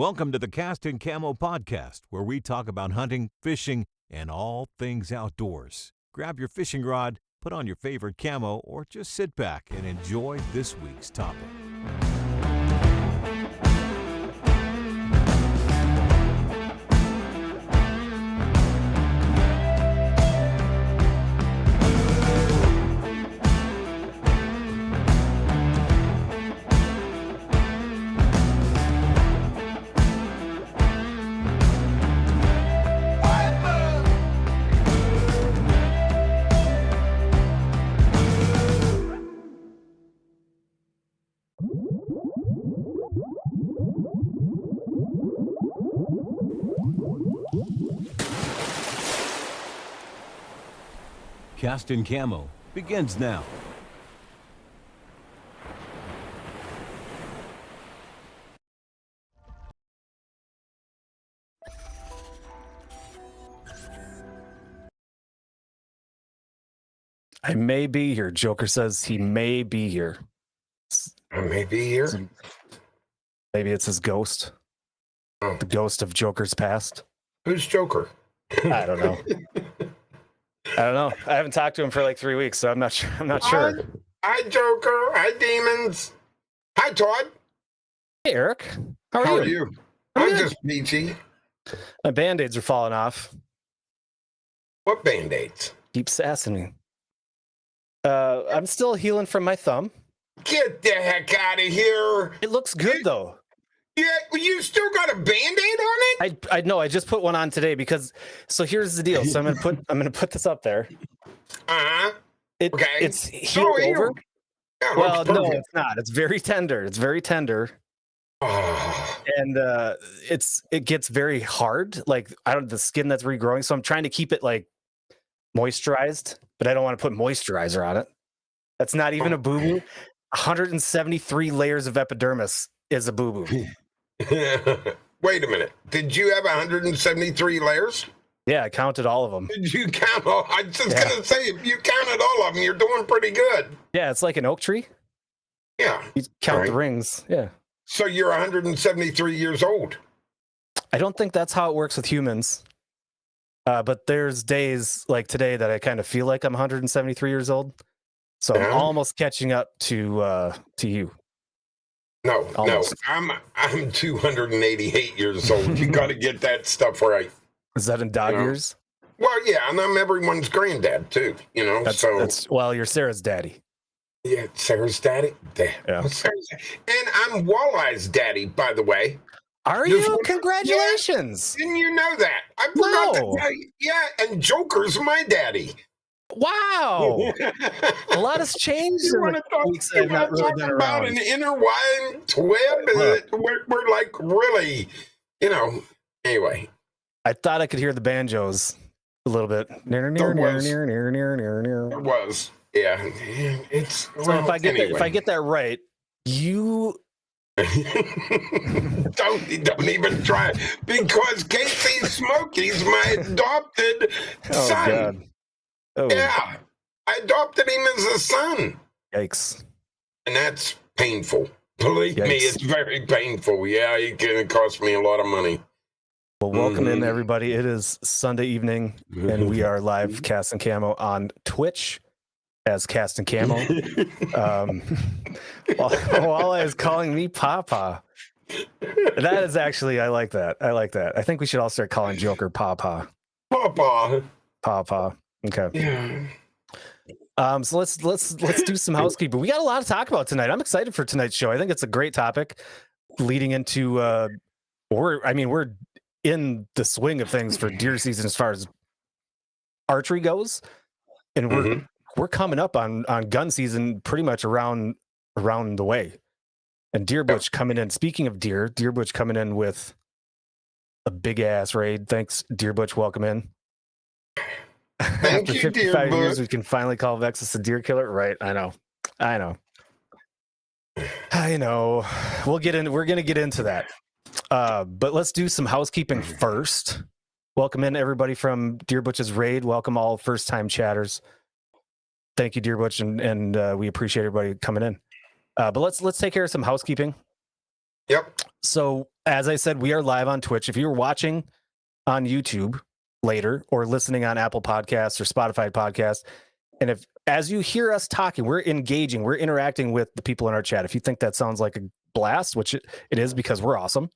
Welcome to the Cast and Camo podcast, where we talk about hunting, fishing, and all things outdoors. Grab your fishing rod, put on your favorite camo, or just sit back and enjoy this week's topic. Cast and Camo begins now. I may be here. Joker says he may be here. I may be here. Maybe it's his ghost. Oh. The ghost of Joker's past. Who's Joker? I don't know. I haven't talked to him for like 3 weeks, so I'm not sure. Hi, Joker. Hi, demons. Hi, Todd. Hey, Eric. How are you? I'm just peachy. My band-aids are falling off. What band-aids? Keep sassing me. I'm still healing from my thumb. Get the heck out of here. It looks good, though. Yeah, you still got a Band-Aid on it? I know. I just put one on today because. So here's the deal. So I'm gonna put this up there. Okay. It's healed over. Yeah, Well, no, it's not. It's very tender. It's very tender. Oh. And it gets very hard. Like the skin that's regrowing. So I'm trying to keep it like moisturized, but I don't want to put moisturizer on it. That's not even a boo-boo. 173 layers of epidermis is a boo-boo. Wait a minute. Did you have 173 layers? Yeah, I counted all of them. Did you count all? I was just going to say, if you counted all of them, you're doing pretty good. Yeah, it's like an oak tree. Yeah. You count the rings. Yeah. So you're 173 years old. I don't think that's how it works with humans. But there's days like today that I kind of feel like I'm 173 years old. So I'm almost catching up to you. No, almost. I'm 288 years old. You got to get that stuff right. Is that in dog years? Well, yeah, and I'm everyone's granddad too. Well, you're Sarah's daddy. Yeah, Sarah's daddy. Yeah. And I'm Walleye's daddy, by the way. Are you? Congratulations! Yeah. Didn't you know that? I forgot to tell you. Yeah, and Joker's my daddy. Wow, a lot has changed. You want to talk about an interwine twib? We're like really, Anyway, I thought I could hear the banjos a little bit. Near. It was, yeah. It's so if I get that right, you. Don't even try, because Casey Smokey's my adopted son. God. Oh. Yeah, I adopted him as a son. Yikes. And that's painful. Believe me, it's very painful. Yeah, it can cost me a lot of money. Well, welcome in, everybody. It is Sunday evening, and we are live Cast and Camo on Twitch as Cast and Camo. Walla is calling me Papa. That is actually, I like that. I think we should all start calling Joker Papa. Papa. Okay. Yeah. So let's do some housekeeping. We got a lot to talk about tonight. I'm excited for tonight's show. I think it's a great topic leading into we're in the swing of things for deer season as far as archery goes. And we're coming up on gun season pretty much around the way. And Deer Butch coming in. Speaking of Deer Butch coming in with a big ass raid. Thanks, Deer Butch. Welcome in. Thank you, 55 years, we can finally call Vexus a deer killer. Right. I know. We're going to get into that. But let's do some housekeeping first. Welcome in everybody from Deer Butch's raid. Welcome all first-time chatters. Thank you, Deer Butch, and we appreciate everybody coming in. But let's take care of some housekeeping. Yep. So as I said, we are live on Twitch. If you're watching on YouTube later or listening on Apple Podcasts or Spotify Podcasts, and if as you hear us talking, we're engaging, we're interacting with the people in our chat. If you think that sounds like a blast, which it is because we're awesome,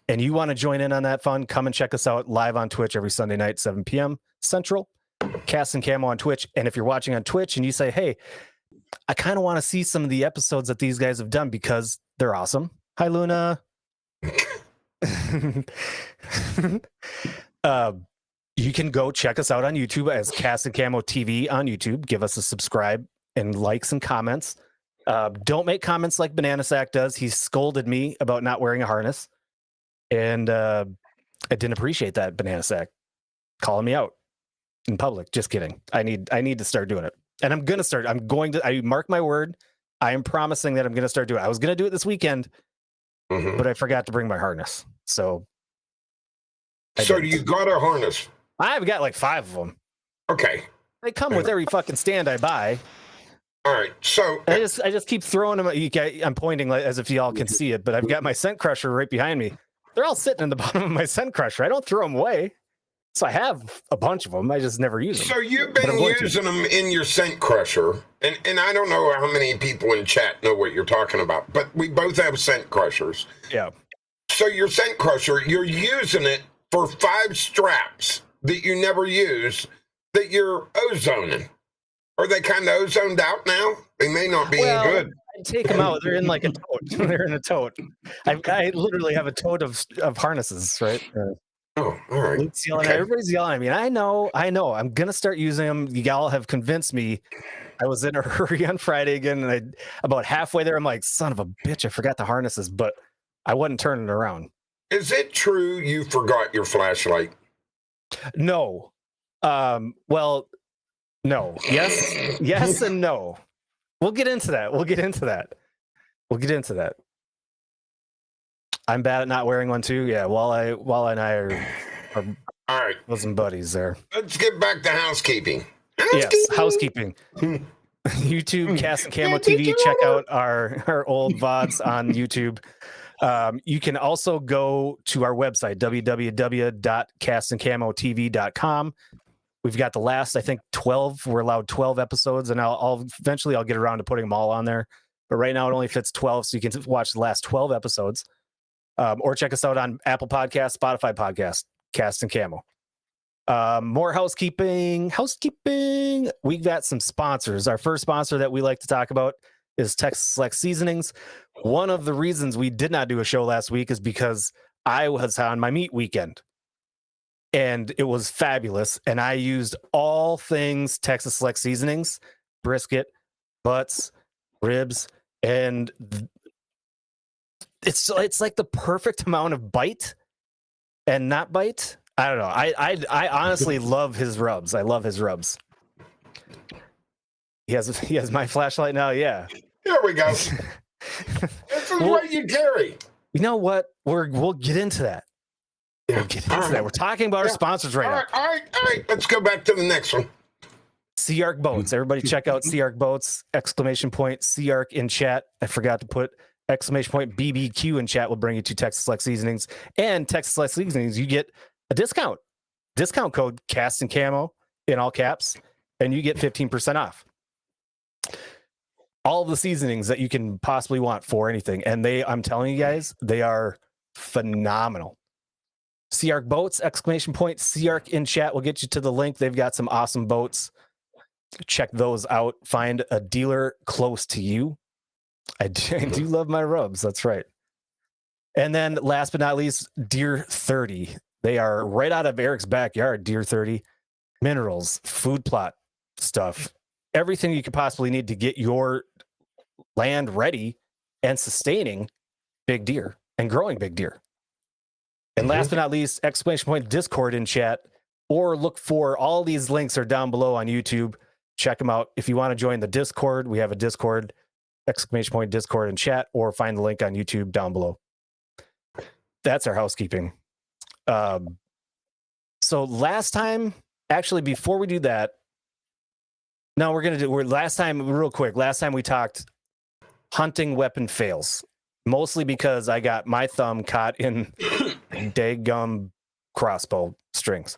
and you want to join in on that fun, come and check us out live on Twitch every Sunday night, 7 p.m. Central. Cast and Camo on Twitch. And if you're watching on Twitch and you say, hey, I kind of want to see some of the episodes that these guys have done because they're awesome. Hi, Luna. You can go check us out on YouTube as Cast and Camo TV on YouTube. Give us a subscribe and likes and comments. Don't make comments like Banana Sack does. He scolded me about not wearing a harness. And I didn't appreciate that, Banana Sack. Calling me out in public. Just kidding. I need to start doing it. And I'm going to start. I mark my word. I am promising that I'm going to start doing it. I was going to do it this weekend, but I forgot to bring my harness. So you got a harness? I've got like 5 of them. Okay. They come with every fucking stand I buy. All right. So I just keep throwing them. I'm pointing as if y'all can see it, but I've got my scent crusher right behind me. They're all sitting in the bottom of my scent crusher. I don't throw them away. So I have a bunch of them. I just never use them. So you've been using them in your scent crusher. And I don't know how many people in chat know what you're talking about, but we both have scent crushers. Yeah. So your scent crusher, you're using it for 5 straps that you never use that you're ozoning. Are they kind of ozoned out now? They may not be good. I take them out. They're in like a tote. They're in a tote. I literally have a tote of harnesses, right? Oh, all right. Luke's yelling. Okay. Everybody's yelling. I mean, I know. I'm gonna start using them. Y'all have convinced me. I was in a hurry on Friday again, and about halfway there, I'm like, son of a bitch, I forgot the harnesses, but I wasn't turning around. Is it true you forgot your flashlight? No. Well, no. Yes, and no. We'll get into that. I'm bad at not wearing one too. Yeah, Walla and I are all right. Bosom buddies there. Let's get back to housekeeping. Yes, housekeeping. YouTube, Cast and Camo TV. Check out our old VODs on YouTube. You can also go to our website, www.castandcamotv.com. We've got the last, I think, 12. We're allowed 12 episodes, and I'll eventually get around to putting them all on there. But right now it only fits 12, so you can watch the last 12 episodes. Or check us out on Apple Podcasts, Spotify Podcasts, Cast and Camo. More housekeeping. We've got some sponsors. Our first sponsor that we like to talk about is Texas Select Seasonings. One of the reasons we did not do a show last week is because I was on my meat weekend. And it was fabulous. And I used all things Texas Select Seasonings, brisket, butts, ribs, and it's like the perfect amount of bite and not bite. I don't know. I honestly love his rubs. I love his rubs. He has my flashlight now. Yeah. Here we go. This is what you carry. You know what? We'll get into that. Yeah. We'll get into that. We're talking about our sponsors right now. All right. Let's go back to the next one. Sea Arc Boats. Everybody check out Sea Arc Boats. ! Sea Arc in chat. I forgot to put ! BBQ in chat. Will bring you to Texas Select Seasonings. And Texas Select Seasonings, you get a discount code Cast and Camo in all caps, and you get 15% off all of the seasonings that you can possibly want for anything. And I'm telling you guys, they are phenomenal. Sea Arc Boats, ! Sea Arc in chat will get you to the link. They've got some awesome boats. Check those out. Find a dealer close to you. I do love my rubs. That's right. And then last but not least, Deer 30. They are right out of Eric's backyard, Deer 30. Minerals, food plot stuff, everything you could possibly need to get your land ready and sustaining big deer and growing big deer. And last but not least, ! Discord in chat, or look for all these links are down below on YouTube. Check them out. If you want to join the Discord, we have a Discord, ! Discord in chat, or find the link on YouTube down below. That's our housekeeping. So last time, actually, before we do that, last time we talked hunting weapon fails. mostly because I got my thumb caught in daggum crossbow strings.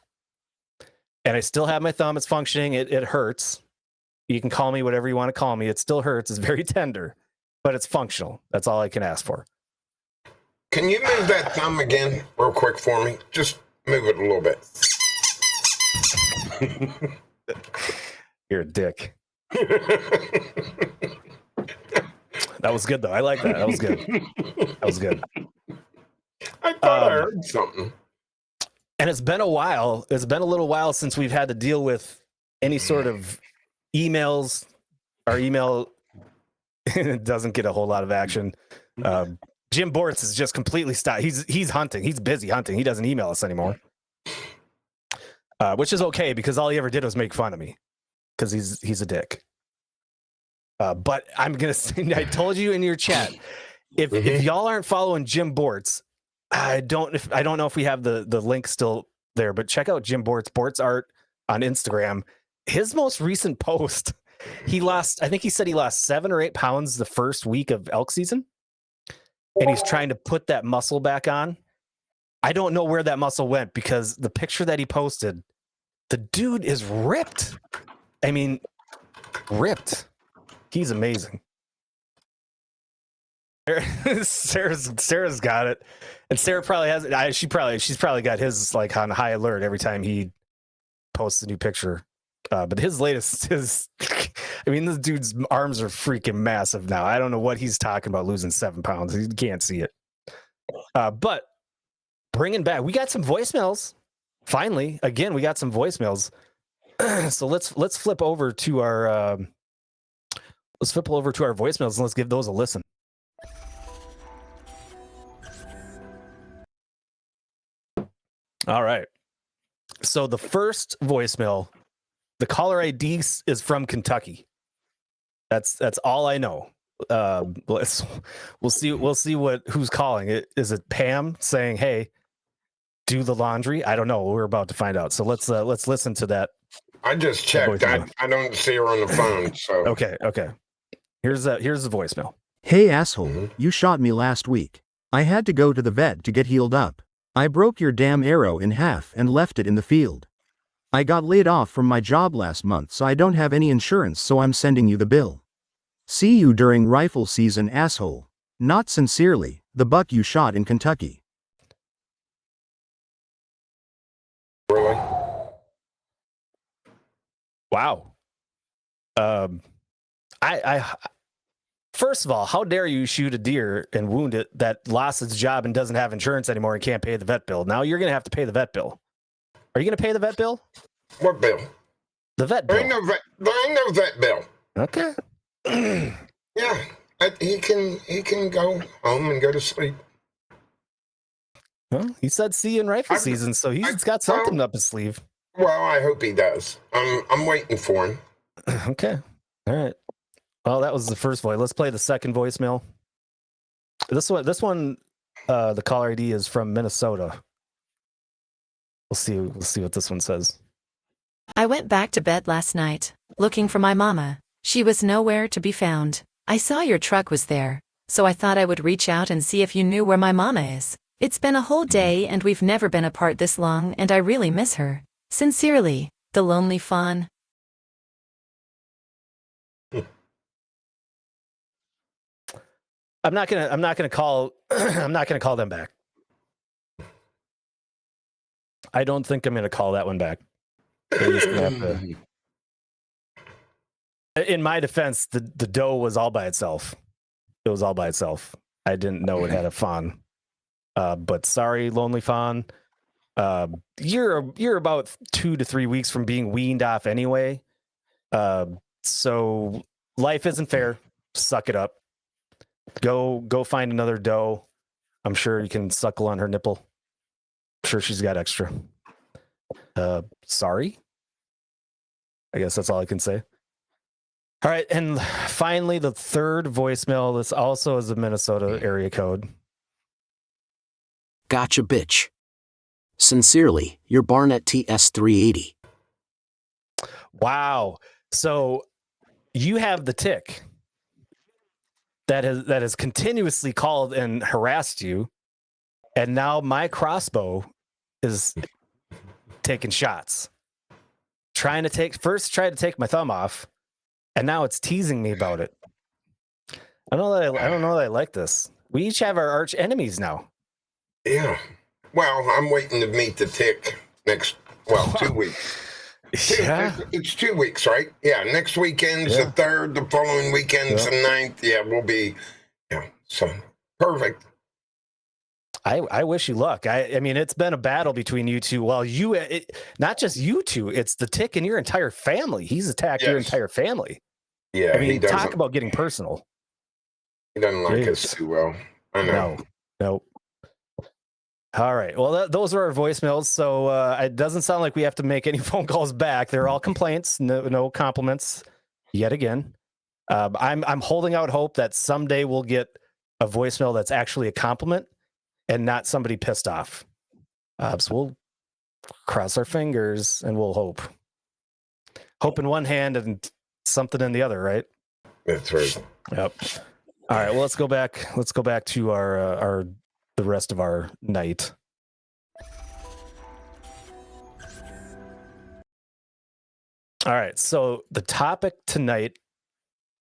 And I still have my thumb. It's functioning. It hurts. You can call me whatever you want to call me. It still hurts. It's very tender, but it's functional. That's all I can ask for. Can you move that thumb again real quick for me? Just move it a little bit. You're a dick. That was good, though. I like that. That was good. That was good. I thought I heard something. And it's been a while. It's been a little while since we've had to deal with any sort of emails. Our email doesn't get a whole lot of action. Jim Bortz is just completely stopped. He's hunting. He's busy hunting. He doesn't email us anymore, which is okay because all he ever did was make fun of me because he's a dick. But I'm gonna say, I told you in your chat, if y'all aren't following Jim Bortz, I don't know if we have the link still there, but check out Jim Bortz Art on Instagram. His most recent post, I think he said he lost 7 or 8 pounds the first week of elk season. And he's trying to put that muscle back on. I don't know where that muscle went because the picture that he posted, the dude is ripped. I mean, ripped. He's amazing. Sarah's got it, and Sarah probably has it. She's probably got his like on high alert every time he posts a new picture. But his latest is, I mean, this dude's arms are freaking massive now. I don't know what he's talking about losing 7 pounds. He can't see it. But bringing back, we got some voicemails. Finally, again, we got some voicemails. So let's flip over to our voicemails and let's give those a listen. All right. So the first voicemail, the caller ID is from Kentucky. That's all I know. We'll see who's calling. Is it Pam saying, "Hey, do the laundry"? I don't know. We're about to find out. So let's listen to that. I just checked. I don't see her on the phone. So okay. Here's the voicemail. Hey asshole, you shot me last week. I had to go to the vet to get healed up. I broke your damn arrow in half and left it in the field. I got laid off from my job last month, so I don't have any insurance, so I'm sending you the bill. See you during rifle season, asshole. Not sincerely, the buck you shot in Kentucky. really, Wow. I first of all, how dare you shoot a deer and wound it that lost its job and doesn't have insurance anymore and can't pay the vet bill? Now you're going to have to pay the vet bill. Are you going to pay the vet bill? what bill? The vet bill. There ain't no vet bill. Okay. Yeah, he can go home and go to sleep. Well, he said see you in rifle season, so he's got something up his sleeve. Well, I hope he does. I'm waiting for him. Okay. All right. Well, that was the first voice. Let's play the second voicemail. This one, the caller ID is from Minnesota. We'll see what this one says. I went back to bed last night, looking for my mama. She was nowhere to be found. I saw your truck was there, so I thought I would reach out and see if you knew where my mama is. It's been a whole day and we've never been apart this long, and I really miss her. Sincerely, the Lonely Fawn. I'm not gonna call them back. I don't think I'm gonna call that one back. They're just gonna have to... In my defense, the doe was all by itself. It was all by itself. I didn't know it had a fawn. But sorry, Lonely Fawn. You're about 2 to 3 weeks from being weaned off anyway. So life isn't fair. Suck it up. Go find another doe. I'm sure you can suckle on her nipple. I'm sure she's got extra. Sorry. I guess that's all I can say. All right, and finally, the third voicemail. This also is a Minnesota area code. Gotcha, bitch. Sincerely, your Barnett TS380. Wow. So you have the tick. that has continuously called and harassed you, and now my crossbow is taking shots, trying to take my thumb off, and now it's teasing me about it. I don't know that I like this. We each have our arch enemies now. Yeah. Well, I'm waiting to meet the tick next. 2 weeks. It's 2 weeks, right? Yeah. Next weekend's the 3rd. The following weekend's the 9th. Yeah, we'll be. Yeah. So perfect. I wish you luck. I mean, it's been a battle between you two. Well, not just you two. It's the tick and your entire family. He's attacked your entire family. Yeah. I mean, talk about getting personal. He doesn't like us too well. I know. No. All right. Well, those are our voicemails. So it doesn't sound like we have to make any phone calls back. They're all complaints, no compliments yet again. I'm holding out hope that someday we'll get a voicemail that's actually a compliment and not somebody pissed off. So we'll cross our fingers and we'll hope. Hope in one hand and something in the other, right? That's right. Yep. All right. Well, let's go back. Let's go back to the rest of our night. All right. So the topic tonight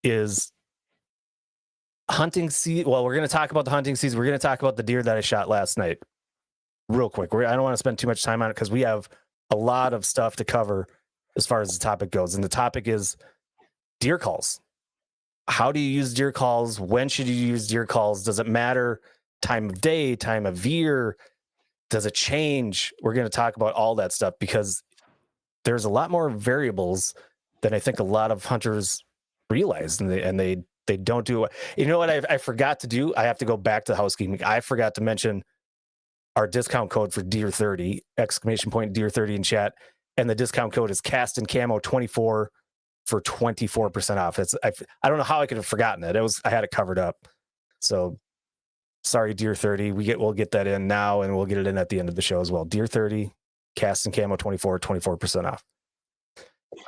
is hunting season. Well, we're going to talk about the hunting season. We're going to talk about the deer that I shot last night. Real quick. I don't want to spend too much time on it because we have a lot of stuff to cover as far as the topic goes. And the topic is deer calls. How do you use deer calls? When should you use deer calls? Does it matter? Time of day, time of year? Does it change? We're going to talk about all that stuff because there's a lot more variables than I think a lot of hunters realize, and they don't do it. You know what I forgot to do? I have to go back to housekeeping. I forgot to mention our discount code for Deer 30, Deer 30 in chat. And the discount code is Cast and Camo 24 for 24% off. I don't know how I could have forgotten it. I had it covered up. So sorry, Deer 30. We'll get that in now, and we'll get it in at the end of the show as well. Deer 30, Cast and Camo 24, 24% off.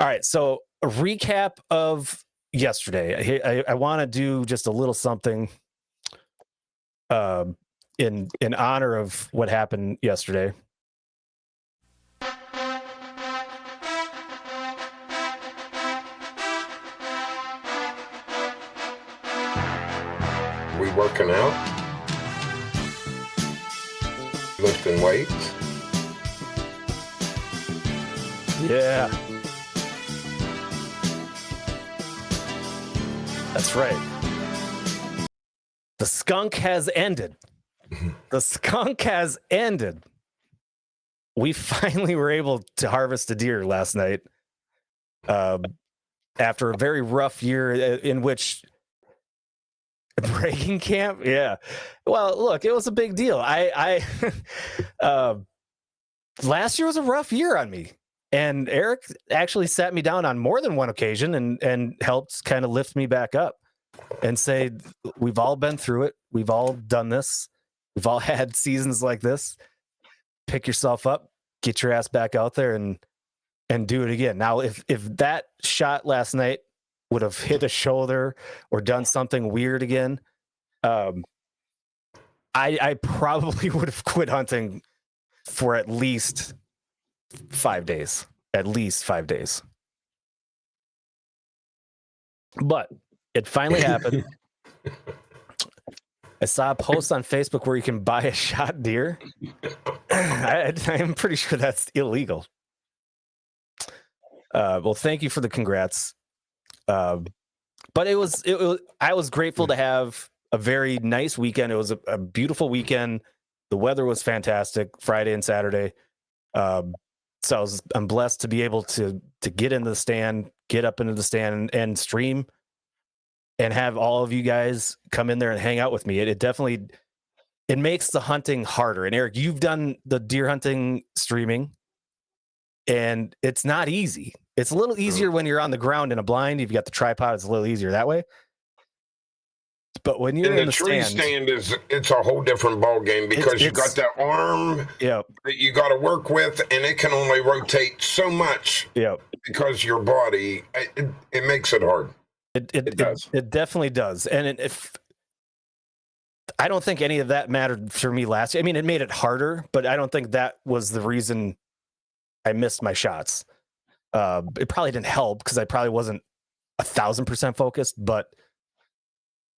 All right. So a recap of yesterday. I want to do just a little something in honor of what happened yesterday. We working out? Lifting weights? Yeah. That's right. The skunk has ended. The skunk has ended. We finally were able to harvest a deer last night after a very rough year in which breaking camp. Yeah. Well, look, it was a big deal. I last year was a rough year on me. And Eric actually sat me down on more than one occasion and helped kind of lift me back up and say, we've all been through it. We've all done this. We've all had seasons like this. Pick yourself up, get your ass back out there and do it again. Now, if that shot last night would have hit a shoulder or done something weird again, I probably would have quit hunting for at least 5 days. But it finally happened. I saw a post on Facebook where you can buy a shot deer. I'm pretty sure that's illegal. Well, thank you for the congrats. But I was grateful to have a very nice weekend. It was a beautiful weekend. The weather was fantastic Friday and Saturday. So I'm blessed to be able to get into the stand, get up into the stand and stream and have all of you guys come in there and hang out with me. It definitely makes the hunting harder. And Eric, you've done the deer hunting streaming and it's not easy. It's a little easier when you're on the ground in a blind. You've got the tripod. It's a little easier that way. But when you're in the tree stand it's a whole different ball game because you got that arm that you got to work with, and it can only rotate so much. Because your body it makes it hard. It does. It definitely does. And if I don't think any of that mattered for me last year. I mean, it made it harder, but I don't think that was the reason I missed my shots. It probably didn't help because I probably wasn't 1,000% focused, but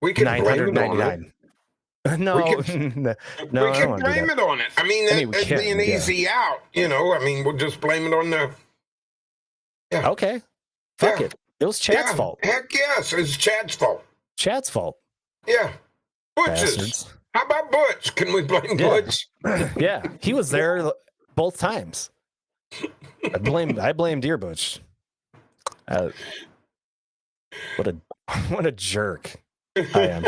We can blame it on it. 999. No, We can, no, we can blame it on it. I mean, that'd be an easy out, you know. I mean, we'll just blame it on the. Yeah. Okay. Fuck it. It was Chad's fault. Heck yes, it's Chad's fault. Chad's fault. Yeah. Butch's. Bastards. How about Butch? Can we blame Butch? Yeah, he was there both times. I blame Deer Butch. What a jerk I am.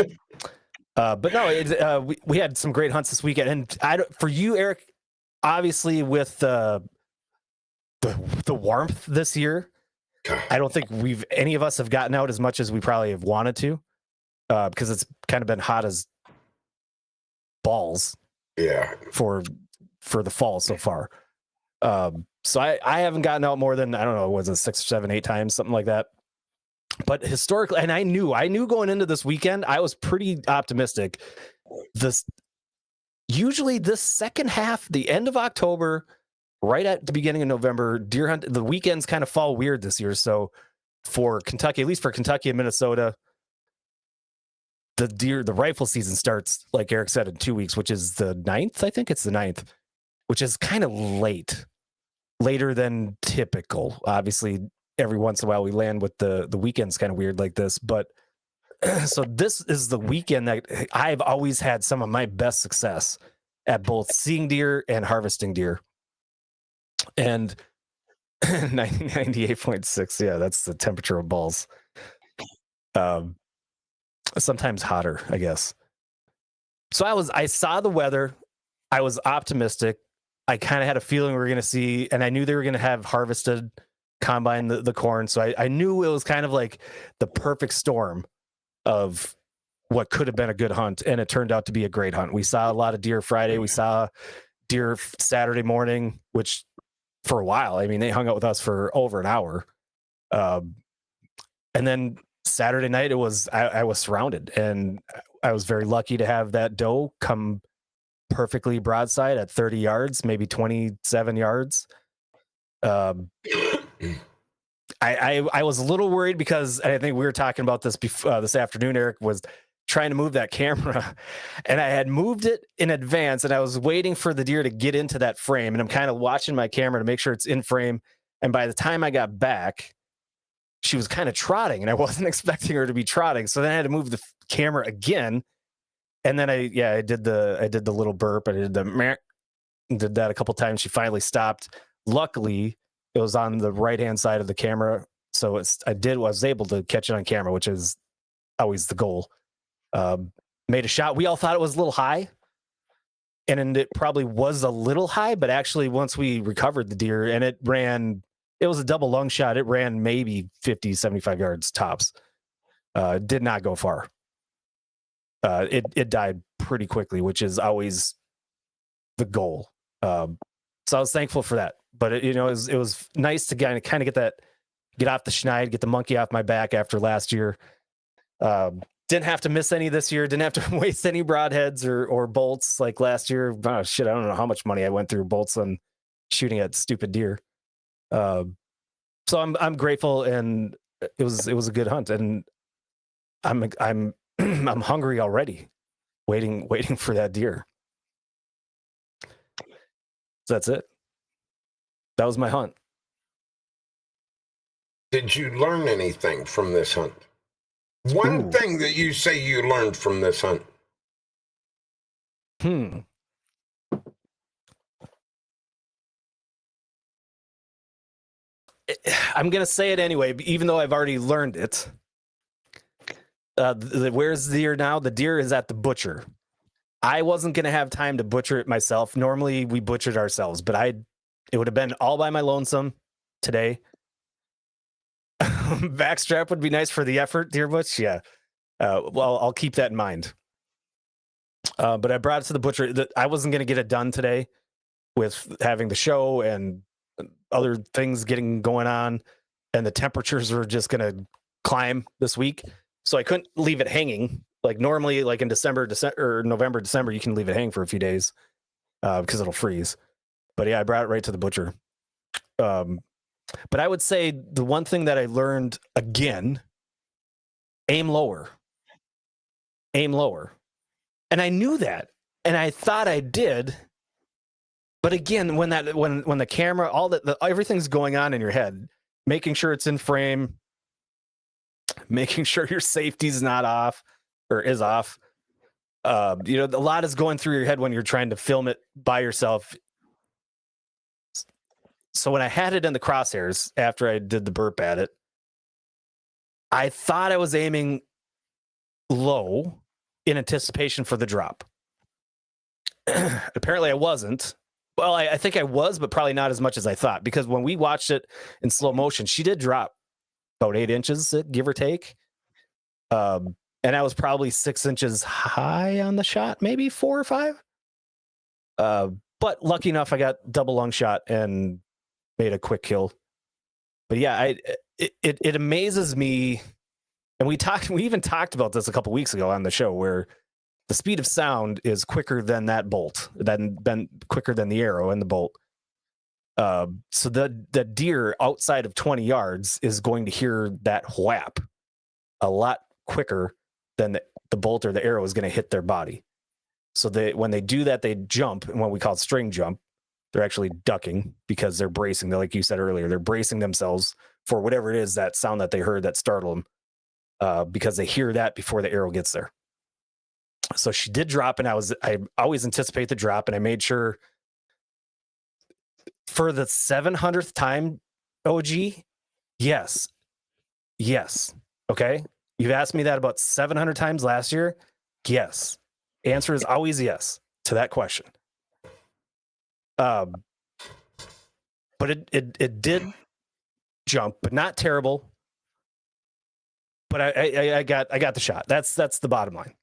But no, we had some great hunts this weekend, and for you, Eric, obviously with the warmth this year, I don't think any of us have gotten out as much as we probably have wanted to, because it's kind of been hot as balls. Yeah. For the fall so far. So I haven't gotten out more than, I don't know, was it 6, 7, 8 times, something like that. But historically, and I knew going into this weekend, I was pretty optimistic. Usually this second half, the end of October, right at the beginning of November, deer hunt, the weekends kind of fall weird this year. So for Kentucky, at least for Kentucky and Minnesota, the rifle season starts, like Eric said, in 2 weeks, which is the 9th. I think it's the 9th, which is kind of later than typical. Obviously, every once in a while we land with the weekends kind of weird like this, but so this is the weekend that I've always had some of my best success at both seeing deer and harvesting deer. And 98.6, yeah, that's the temperature of balls. Sometimes hotter, I guess. So I saw the weather. I was optimistic. I kind of had a feeling we were going to see, and I knew they were going to have harvested, combine the corn. So I knew it was kind of like the perfect storm of what could have been a good hunt. And it turned out to be a great hunt. We saw a lot of deer Friday. We saw deer Saturday morning, which for a while, I mean, they hung out with us for over an hour. And then Saturday night, I was surrounded, and I was very lucky to have that doe come perfectly broadside at 30 yards, maybe 27 yards. I was a little worried because I think we were talking about this before, this afternoon. Eric was trying to move that camera, and I had moved it in advance, and I was waiting for the deer to get into that frame, and I'm kind of watching my camera to make sure it's in frame. And by the time I got back, she was kind of trotting, and I wasn't expecting her to be trotting. So then I had to move the camera again. And then I did the little burp. I did did that a couple times. She finally stopped. Luckily, it was on the right-hand side of the camera. So I was able to catch it on camera, which is always the goal. Made a shot. We all thought it was a little high, and it probably was a little high, but actually once we recovered the deer, and it was a double lung shot. It ran maybe 50, 75 yards tops. Did not go far. It died pretty quickly, which is always the goal. So I was thankful for that. But it was nice to kind of get off the schneid, get the monkey off my back after last year. Didn't have to miss any this year. Didn't have to waste any broadheads or bolts like last year. Oh, shit, I don't know how much money I went through bolts on shooting at stupid deer. So I'm grateful, and it was a good hunt, and I'm I'm hungry already, waiting for that deer. So that's it. That was my hunt. Did you learn anything from this hunt? One thing that you say you learned from this hunt. I'm going to say it anyway, even though I've already learned it. Where's the deer now? The deer is at the butcher. I wasn't going to have time to butcher it myself. Normally we butchered ourselves, but it would have been all by my lonesome today. Backstrap would be nice for the effort, dear Butch. Yeah. Well, I'll keep that in mind. But I brought it to the butcher. I wasn't going to get it done today with having the show and other things going on, and the temperatures were just going to climb this week. So I couldn't leave it hanging Like normally, like in December or November, December, you can leave it hang for a few days because it'll freeze. But yeah, I brought it right to the butcher. But I would say the one thing that I learned again, aim lower. Aim lower. And I knew that. And I thought I did. But again, when the camera, everything's going on in your head, making sure it's in frame, making sure your safety's not off or is off. A lot is going through your head when you're trying to film it by yourself. So when I had it in the crosshairs after I did the burp at it, I thought I was aiming low in anticipation for the drop. Apparently I wasn't. Well, I think I was, but probably not as much as I thought, because when we watched it in slow motion, she did drop about 8 inches, give or take. And I was probably 6 inches high on the shot, maybe 4 or 5. But lucky enough, I got double lung shot and made a quick kill. But yeah, it amazes me. And we even talked about this a couple weeks ago on the show, where the speed of sound is quicker than that bolt, than quicker than the arrow and the bolt. So the deer outside of 20 yards is going to hear that whap a lot quicker than the bolt or the arrow is going to hit their body. So when they do that, they jump, and what we call string jump. They're actually ducking because they're bracing. Like you said earlier, they're bracing themselves for whatever it is, that sound that they heard that startled them, because they hear that before the arrow gets there. So she did drop, and I always anticipate the drop, and I made sure for the 700th time, OG, yes. Okay. You've asked me that about 700 times last year. Yes. Answer is always yes to that question. But it did jump, but not terrible. But I got the shot. That's the bottom line.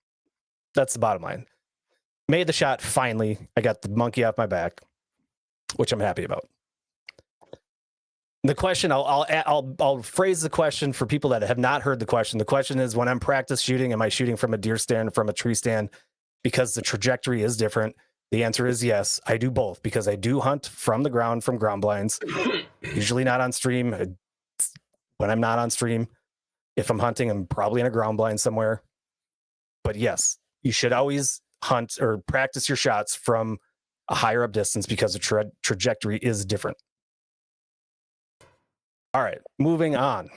That's the bottom line. Made the shot finally. I got the monkey off my back, which I'm happy about. The question, I'll phrase the question for people that have not heard the question. The question is, when I'm practice shooting, am I shooting from a deer stand, from a tree stand? Because the trajectory is different. The answer is yes. I do both, because I do hunt from the ground, from ground blinds. Usually not on stream. When I'm not on stream, if I'm hunting, I'm probably in a ground blind somewhere. But yes, you should always hunt or practice your shots from a higher up distance, because the trajectory is different. All right, moving on.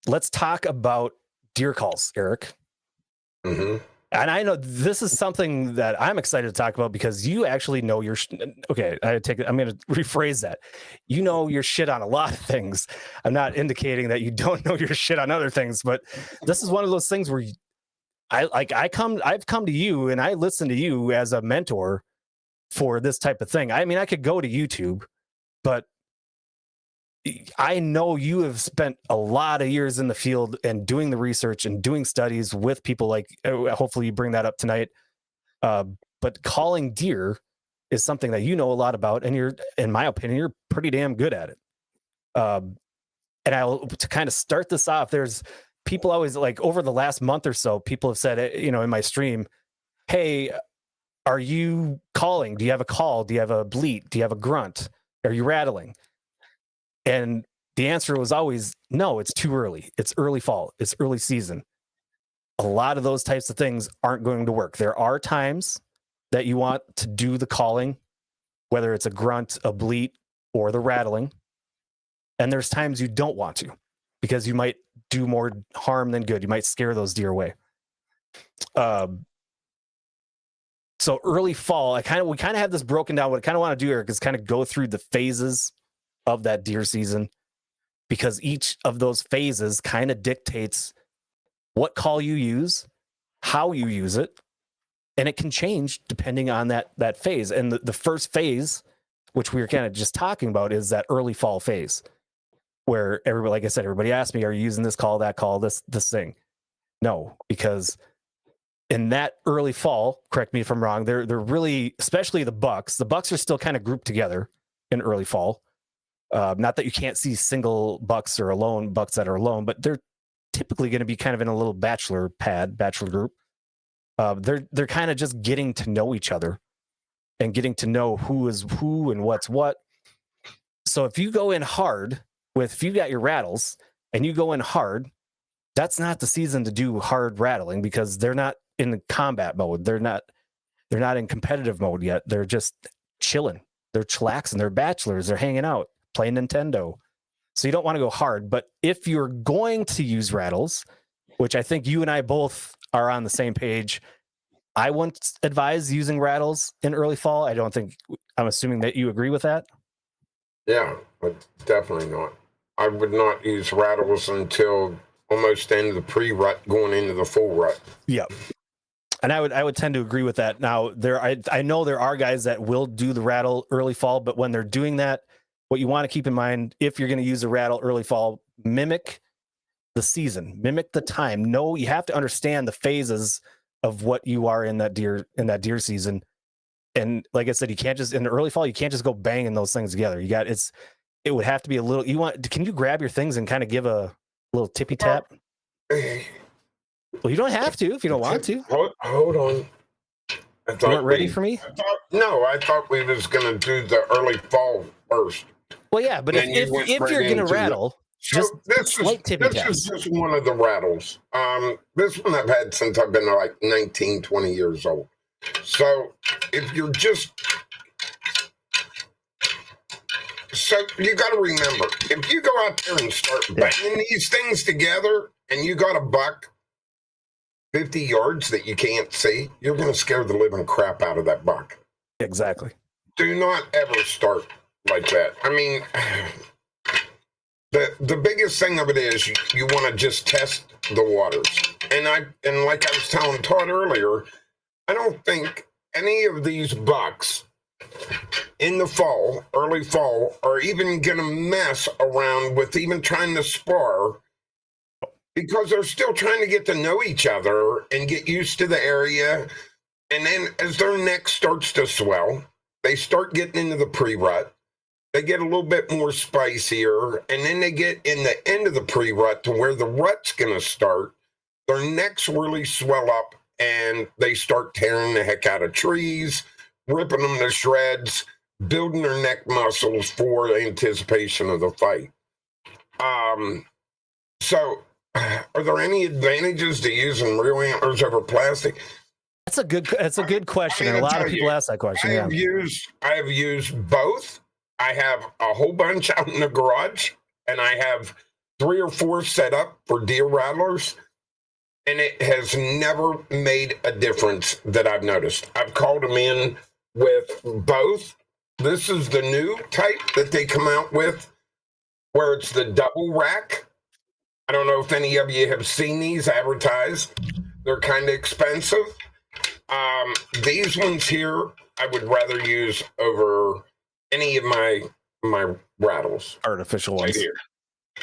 Let's talk about deer calls, Eric. Mm-hmm. And I know this is something that I'm excited to talk about, because you actually know your okay, I'm going to rephrase that. You know your shit on a lot of things. I'm not indicating that you don't know your shit on other things, but this is one of those things where I've come to you and I listen to you as a mentor for this type of thing. I mean, I could go to YouTube, but I know you have spent a lot of years in the field and doing the research and doing studies with people like, hopefully you bring that up tonight. But calling deer is something that you know a lot about, and in my opinion, you're pretty damn good at it. And to kind of start this off, there's people always, like, over the last month or so, people have said, in my stream, hey, are you calling? Do you have a call? Do you have a bleat? Do you have a grunt? Are you rattling? And the answer was always, no, it's too early. It's early fall. It's early season. A lot of those types of things aren't going to work. There are times that you want to do the calling, whether it's a grunt, a bleat, or the rattling. And there's times you don't want to, because you might do more harm than good. You might scare those deer away. So early fall, we kind of have this broken down. What I kind of want to do, Eric, is kind of go through the phases of that deer season, because each of those phases kind of dictates what call you use, how you use it, and it can change depending on that phase. And the first phase, which we were kind of just talking about, is that early fall phase, where everybody, like I said, everybody asked me, are you using this call, that call, this thing? No, because in that early fall, correct me if I'm wrong, they're really, especially the bucks are still kind of grouped together in early fall. Not that you can't see single bucks or bucks that are alone, but they're typically going to be kind of in a little bachelor group. They're kind of just getting to know each other and getting to know who is who and what's what. So if you go in hard if you got your rattles and you go in hard, that's not the season to do hard rattling because they're not in combat mode. They're not in competitive mode yet. They're just chilling. They're chillaxing. They're bachelors. They're hanging out, playing Nintendo. So you don't want to go hard. But if you're going to use rattles, which I think you and I both are on the same page, I wouldn't advise using rattles in early fall. I'm assuming that you agree with that. Yeah, but definitely not. I would not use rattles until almost the end of the pre-rut, going into the full rut. Yeah. And I would tend to agree with that. Now, I know there are guys that will do the rattle early fall, but when they're doing that, what you want to keep in mind, if you're going to use a rattle early fall, mimic the season, mimic the time. No, you have to understand the phases of what you are in that deer season. And like I said, you can't just in the early fall, you can't just go banging those things together. It would have to be a little. Can you grab your things and kind of give a little tippy tap? Well, you don't have to if you don't want to. Hold on. You weren't ready for me? I thought we was going to do the early fall first. Well, yeah, but if you're going to rattle, this is just one of the rattles. This one I've had since I've been like 19, 20 years old. So if you're so you got to remember, if you go out there and start banging these things together and you got a buck 50 yards that you can't see, you're going to scare the living crap out of that buck. Exactly. Do not ever start like that. I mean, the biggest thing of it is you want to just test the waters. And like I was telling Todd earlier, I don't think any of these bucks in the fall, early fall, are even going to mess around with even trying to spar because they're still trying to get to know each other and get used to the area. And then as their neck starts to swell, they start getting into the pre-rut. They get a little bit more spicier, and then they get in the end of the pre-rut to where the rut's going to start. Their necks really swell up, and they start tearing the heck out of trees, ripping them to shreds, building their neck muscles for anticipation of the fight. So are there any advantages to using real antlers over plastic? That's a good question. And a lot of people ask that question. I have used both. I have a whole bunch out in the garage, and I have 3 or 4 set up for deer rattlers, and it has never made a difference that I've noticed. I've called them in with both. This is the new type that they come out with, where it's the double rack. I don't know if any of you have seen these advertised. They're kind of expensive. These ones here, I would rather use over any of my rattles. Artificial ones. Right here.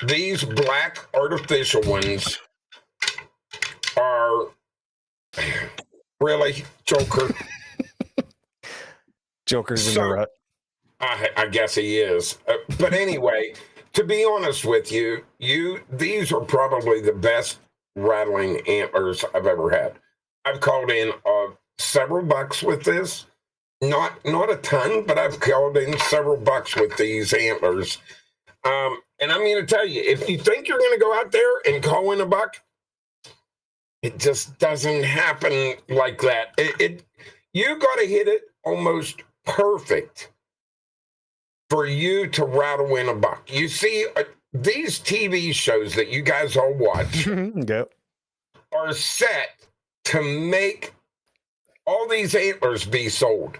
These black artificial ones are really Joker. Joker's in the rut. I guess he is. But anyway, to be honest with you, these are probably the best rattling antlers I've ever had. I've called in several bucks with this. Not a ton, but I've called in several bucks with these antlers. And I'm going to tell you, if you think you're going to go out there and call in a buck, it just doesn't happen like that. You got to hit it almost perfect for you to rattle in a buck. You see, these TV shows that you guys all watch yep. are set to make all these antlers be sold.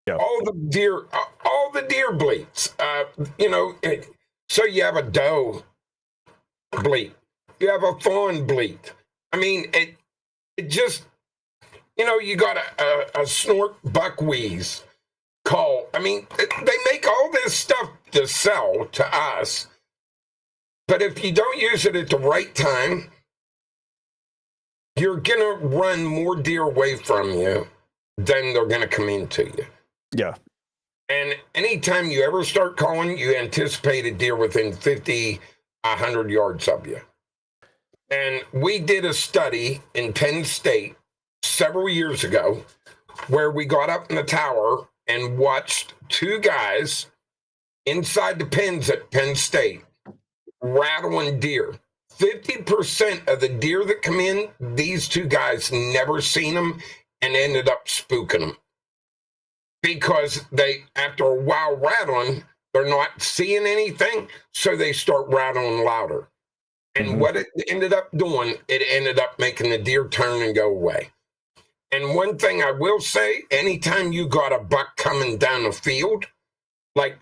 Yep. All the deer bleats. So you have a doe bleat. You have a fawn bleat. I mean, it just, you got a snort buck wheeze call. I mean, they make all this stuff to sell to us, but if you don't use it at the right time, you're going to run more deer away from you than they're going to come into you. Yeah. And anytime you ever start calling, you anticipate a deer within 50, 100 yards of you. And we did a study in Penn State several years ago where we got up in the tower and watched two guys inside the pens at Penn State rattling deer. 50% of the deer that come in, these two guys never seen them and ended up spooking them. Because they, after a while rattling, they're not seeing anything, so they start rattling louder. And what it ended up doing, it ended up making the deer turn and go away. And one thing I will say, anytime you got a buck coming down the field, like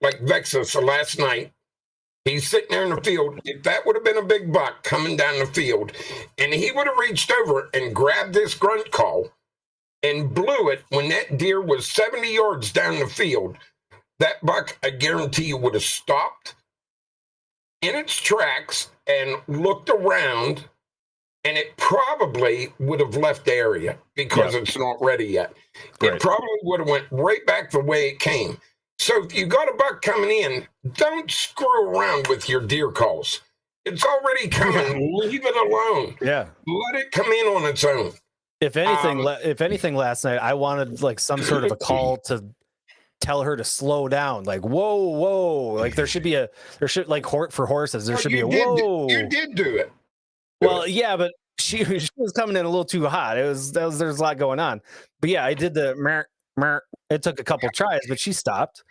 Vexus last night, he's sitting there in the field. If that would have been a big buck coming down the field, and he would have reached over and grabbed this grunt call and blew it when that deer was 70 yards down the field, that buck, I guarantee you, would have stopped in its tracks and looked around, and it probably would have left the area because it's not ready yet. Right. It probably would have went right back the way it came. So if you got a buck coming in, don't screw around with your deer calls. It's already coming. Leave it alone. Yeah. Let it come in on its own. If anything, last night I wanted like some sort of a call to tell her to slow down. Like whoa, like there should like for horses. There should be a whoa. You did do it. Well, yeah, but she was coming in a little too hot. There's a lot going on. But yeah, I did the mer. It took a couple tries, but she stopped.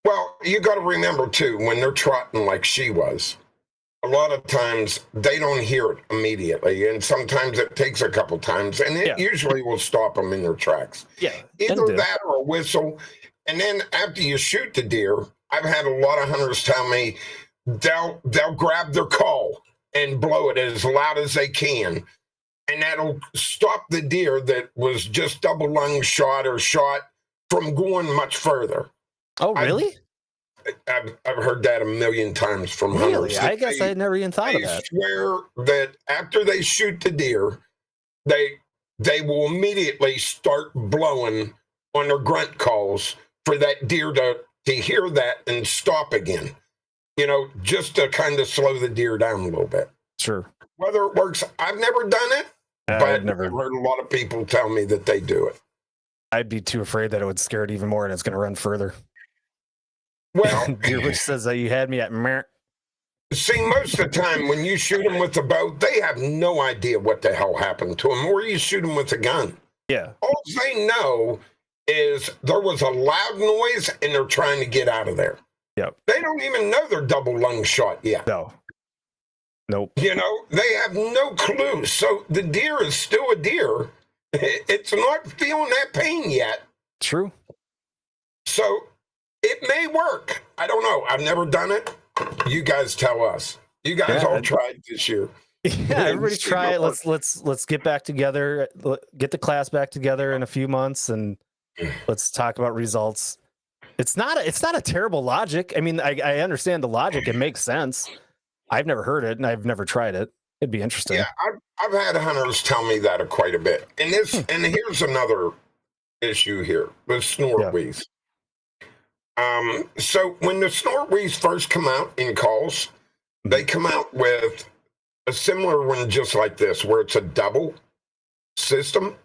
Well, you got to remember too, when they're trotting like she was, a lot of times they don't hear it immediately, and sometimes it takes a couple times, and it usually will stop them in their tracks. Yeah, either that or a whistle. And then after you shoot the deer, I've had a lot of hunters tell me they'll grab their call and blow it as loud as they can, and that'll stop the deer that was just double lung shot or shot from going much further. Oh, really? I've heard that a million times from hunters. I guess I had never even thought of that. I swear that after they shoot the deer, they will immediately start blowing on their grunt calls for that deer to hear that and stop again. You know, just to kind of slow the deer down a little bit. Sure. Whether it works, I've never done it, but I've heard a lot of people tell me that they do it. I'd be too afraid that it would scare it even more and it's going to run further. Well, Deer says that you had me at mer. See, most of the time when you shoot them with a bow, they have no idea what the hell happened to them, or you shoot them with a gun. Yeah. All they know is there was a loud noise and they're trying to get out of there. Yep. They don't even know they're double lung shot yet. No. Nope. You know, they have no clue. So the deer is still a deer. It's not feeling that pain yet. True. So it may work. I don't know. I've never done it. You guys tell us. You guys all tried this year. Yeah, everybody try it. Let's get back together. Get the class back together in a few months, and let's talk about results. It's not a terrible logic. I mean, I understand the logic. It makes sense. I've never heard it, and I've never tried it. It'd be interesting. Yeah, I've had hunters tell me that quite a bit. And and here's another issue here: the snortwees. So when the snortwees first come out in calls, they come out with a similar one just like this, where it's a double system.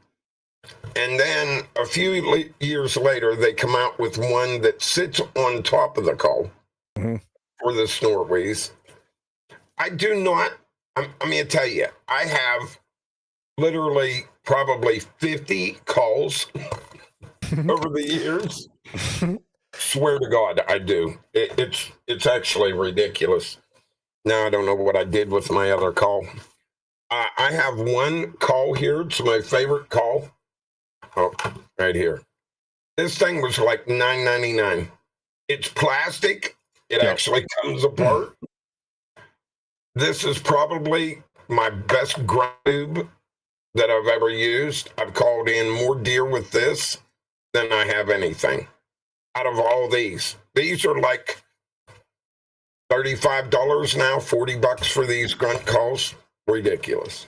And then a few years later, they come out with one that sits on top of the call for the snortwees. I do not, I'm going to tell you, I have literally probably 50 calls over the years. Swear to God, I do. It's actually ridiculous. Now I don't know what I did with my other call. I have one call here. It's my favorite call. Oh, right here. This thing was like $9.99. It's plastic. It actually comes apart. This is probably my best grunt tube that I've ever used. I've called in more deer with this than I have anything. Out of all these are like $35 now, $40 for these grunt calls. Ridiculous.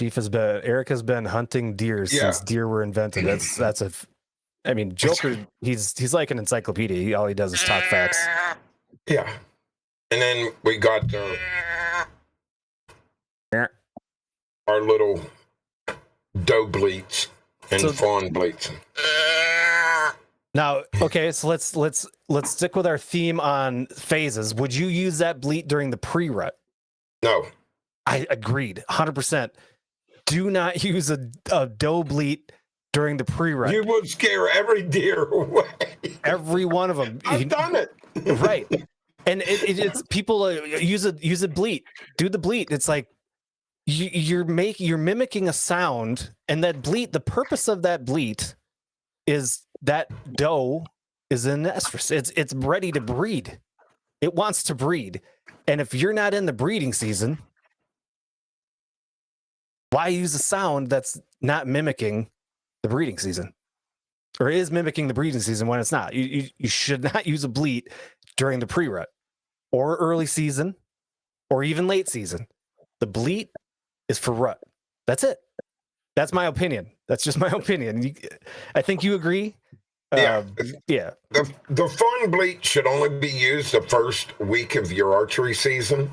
Eric has been hunting deer since deer were invented. Joker, he's like an encyclopedia. All he does is talk facts. Yeah. And then we got our little doe bleats and So- fawn bleats. Now, okay, so let's stick with our theme on phases. Would you use that bleat during the pre-rut? No. I agreed, 100%. Do not use a doe bleat during the pre-rut. You would scare every deer away. Every one of them. I've done it. Right. And it's people use a bleat. Do the bleat. It's like you're mimicking a sound, and that bleat. The purpose of that bleat is that doe is in estrus. It's ready to breed. It wants to breed, and if you're not in the breeding season, why use a sound that's not mimicking the breeding season, or is mimicking the breeding season when it's not? You should not use a bleat during the pre-rut or early season or even late season. The bleat is for rut. That's it. That's my opinion. That's just my opinion. I think you agree. Yeah. Yeah. The fawn bleat should only be used the first week of your archery season,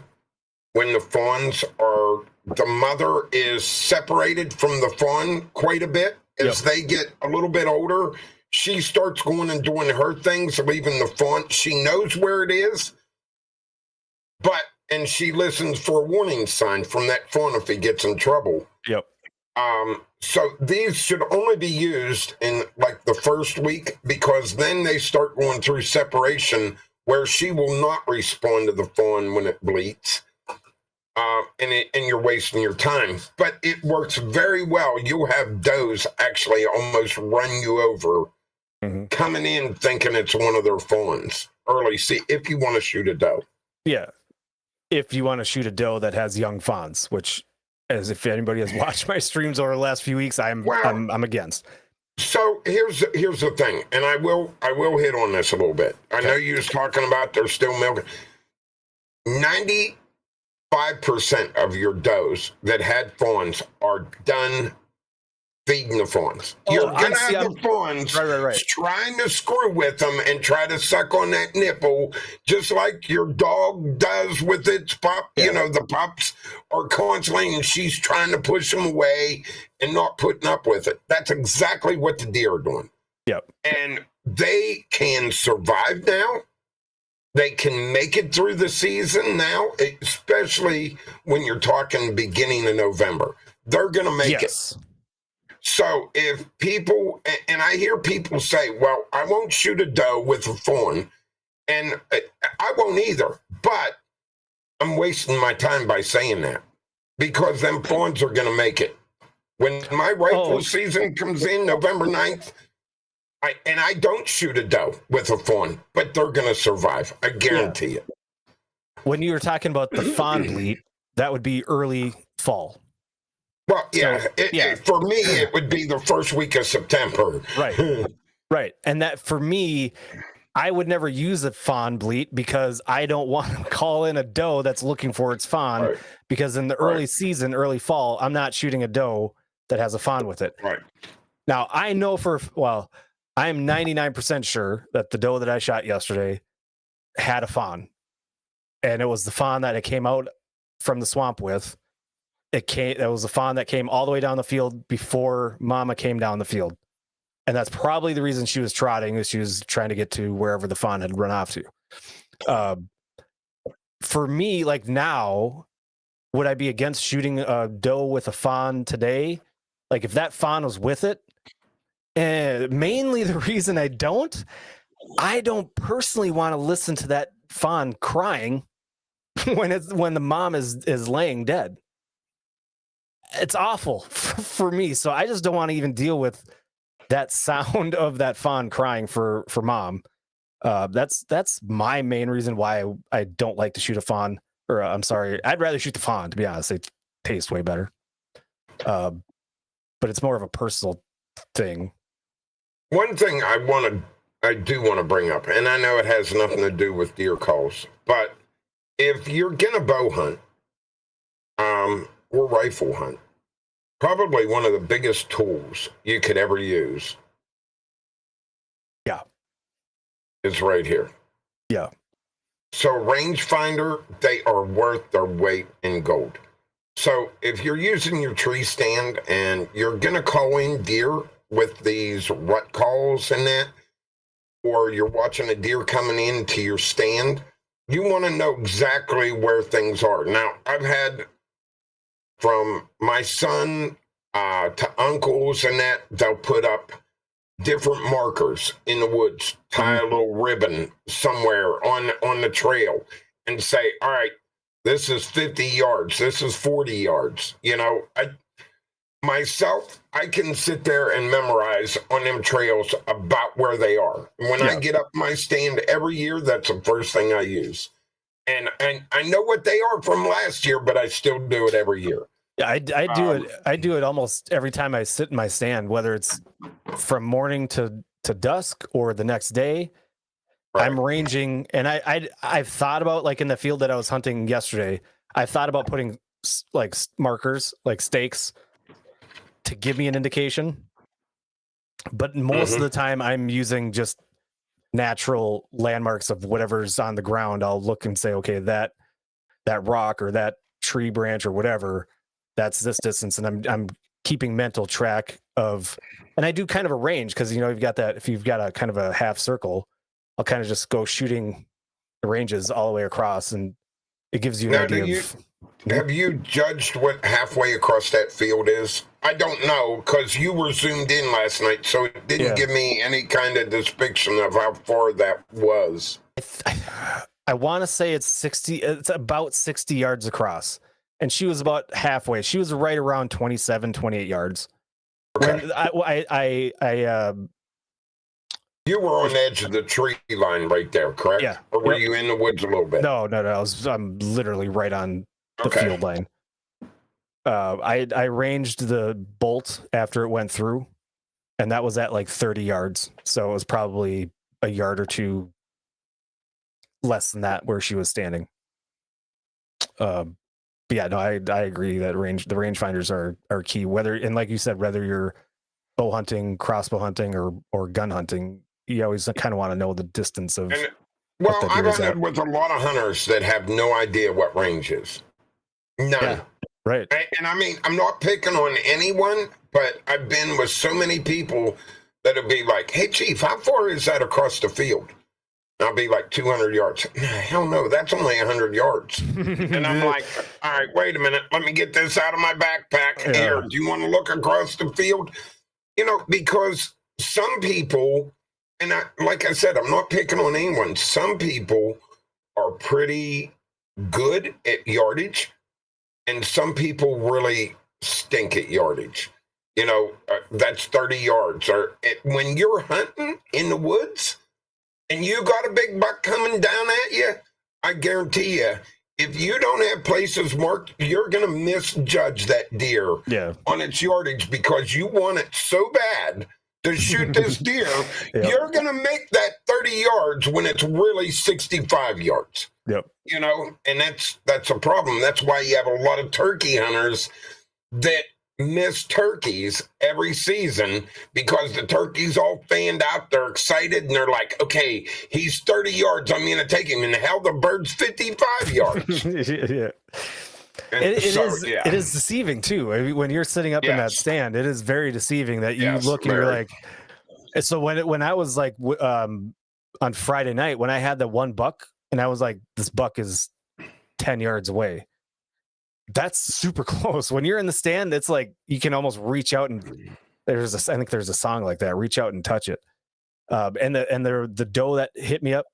when the fawns are, the mother is separated from the fawn quite a bit. As they get a little bit older, she starts going and doing her things, leaving the fawn. She knows where it is, and she listens for a warning sign from that fawn if he gets in trouble. Yep. So these should only be used in like the first week, because then they start going through separation where she will not respond to the fawn when it bleats. And you're wasting your time. But it works very well. You'll have does actually almost run you over, coming in thinking it's one of their fawns early. See, if you want to shoot a doe. Yeah. If you want to shoot a doe that has young fawns, which, as if anybody has watched my streams over the last few weeks, I'm against. So here's the thing, and I will hit on this a little bit. I know you was talking about they're still milking. 95% of your does that had fawns are done feeding the fawns. You're gonna have the fawns trying to screw with them and try to suck on that nipple, just like your dog does with its pup. You know, the pups are constantly, and she's trying to push them away and not putting up with it. That's exactly what the deer are doing. Yep. And they can survive now. They can make it through the season now, especially when you're talking beginning of November. They're going to make it. So if people, and I hear people say, well, I won't shoot a doe with a fawn, and I won't either, but I'm wasting my time by saying that, because them fawns are going to make it. When my rifle season comes in November 9th, I don't shoot a doe with a fawn, but they're going to survive. I guarantee it. When you were talking about the fawn bleat, that would be early fall. Well, for me, it would be the first week of September. Right. Right. And that, for me, I would never use a fawn bleat, because I don't want to call in a doe that's looking for its fawn, because in the early season, early fall, I'm not shooting a doe that has a fawn with it. Right. Now, I know I'm 99% sure that the doe that I shot yesterday had a fawn, and it was the fawn that it came out from the swamp with. It was a fawn that came all the way down the field before Mama came down the field. And that's probably the reason she was trotting, is she was trying to get to wherever the fawn had run off to. For me, like now, would I be against shooting a doe with a fawn today? Like if that fawn was with it? And mainly the reason I don't personally want to listen to that fawn crying when the mom is laying dead. It's awful for me. So I just don't want to even deal with that sound of that fawn crying for mom. That's my main reason why I don't like to shoot a fawn. Or I'm sorry, I'd rather shoot the fawn, to be honest. They taste way better. But it's more of a personal thing. One thing I do want to bring up, and I know it has nothing to do with deer calls, but if you're gonna bow hunt, or rifle hunt, probably one of the biggest tools you could ever use is right here. Yeah. So rangefinder, they are worth their weight in gold. So if you're using your tree stand and you're going to call in deer with these rut calls and that, or you're watching a deer coming into your stand, you want to know exactly where things are. Now, I've had from my son to uncles and that, they'll put up different markers in the woods, tie a little ribbon somewhere on the trail and say, all right, this is 50 yards, this is 40 yards. You know, I can sit there and memorize on them trails about where they are. When I get up my stand every year, that's the first thing I use. And I know what they are from last year, but I still do it every year. Yeah, I do it. I do it almost every time I sit in my stand, whether it's from morning to dusk or the next day. Right. I'm ranging, and I've thought about, like in the field that I was hunting yesterday, I thought about putting like markers, like stakes, to give me an indication. But most of the time, I'm using just natural landmarks of whatever's on the ground. I'll look and say, okay, that rock or that tree branch or whatever, that's this distance, and I'm keeping mental track of, and I do kind of a range because, you know, you've got that, if you've got a kind of a half circle, I'll kind of just go shooting the ranges all the way across, and it gives you an idea of. Have you judged what halfway across that field is? I don't know, because you were zoomed in last night, so it didn't give me any kind of depiction of how far that was. I want to say it's about 60 yards across, and she was about halfway. She was right around 27, 28 yards. Okay. When you were on the edge of the tree line right there, correct? Yeah. Or were you in the woods a little bit? No. I'm literally right on the field line. I ranged the bolt after it went through, and that was at like 30 yards. So it was probably a yard or two less than that where she was standing. But yeah, no, I agree that the rangefinders are key. Whether, and like you said, whether you're bow hunting, crossbow hunting, or gun hunting, you always kind of want to know the distance of. Well, I've hunted with a lot of hunters that have no idea what range is. None. Yeah, right. And I mean, I'm not picking on anyone, but I've been with so many people that'll be like, hey, Chief, how far is that across the field? And I'll be like 200 yards. Hell no, that's only 100 yards. And I'm like, all right, wait a minute. Let me get this out of my backpack. Yeah. Here, do you want to look across the field? You know, because some people, and like I said, I'm not picking on anyone. Some people are pretty good at yardage, and some people really stink at yardage. You know, that's 30 yards. Or when you're hunting in the woods and you got a big buck coming down at you, I guarantee you, if you don't have places marked, you're going to misjudge that deer on its yardage because you want it so bad to shoot this deer. You're going to make that 30 yards when it's really 65 yards. Yep. You know, and that's a problem. That's why you have a lot of turkey hunters that miss turkeys every season because the turkey's all fanned out. They're excited and they're like, okay, he's 30 yards. I'm going to take him. And hell, the bird's 55 yards. Yeah. It is deceiving too. I mean, when you're sitting up in that stand, it is very deceiving that you look and you're like, so when I was like, on Friday night, when I had the one buck and I was like, this buck is 10 yards away. That's super close. When you're in the stand, it's like you can almost reach out and I think there's a song like that. Reach out and touch it. And the doe that hit me up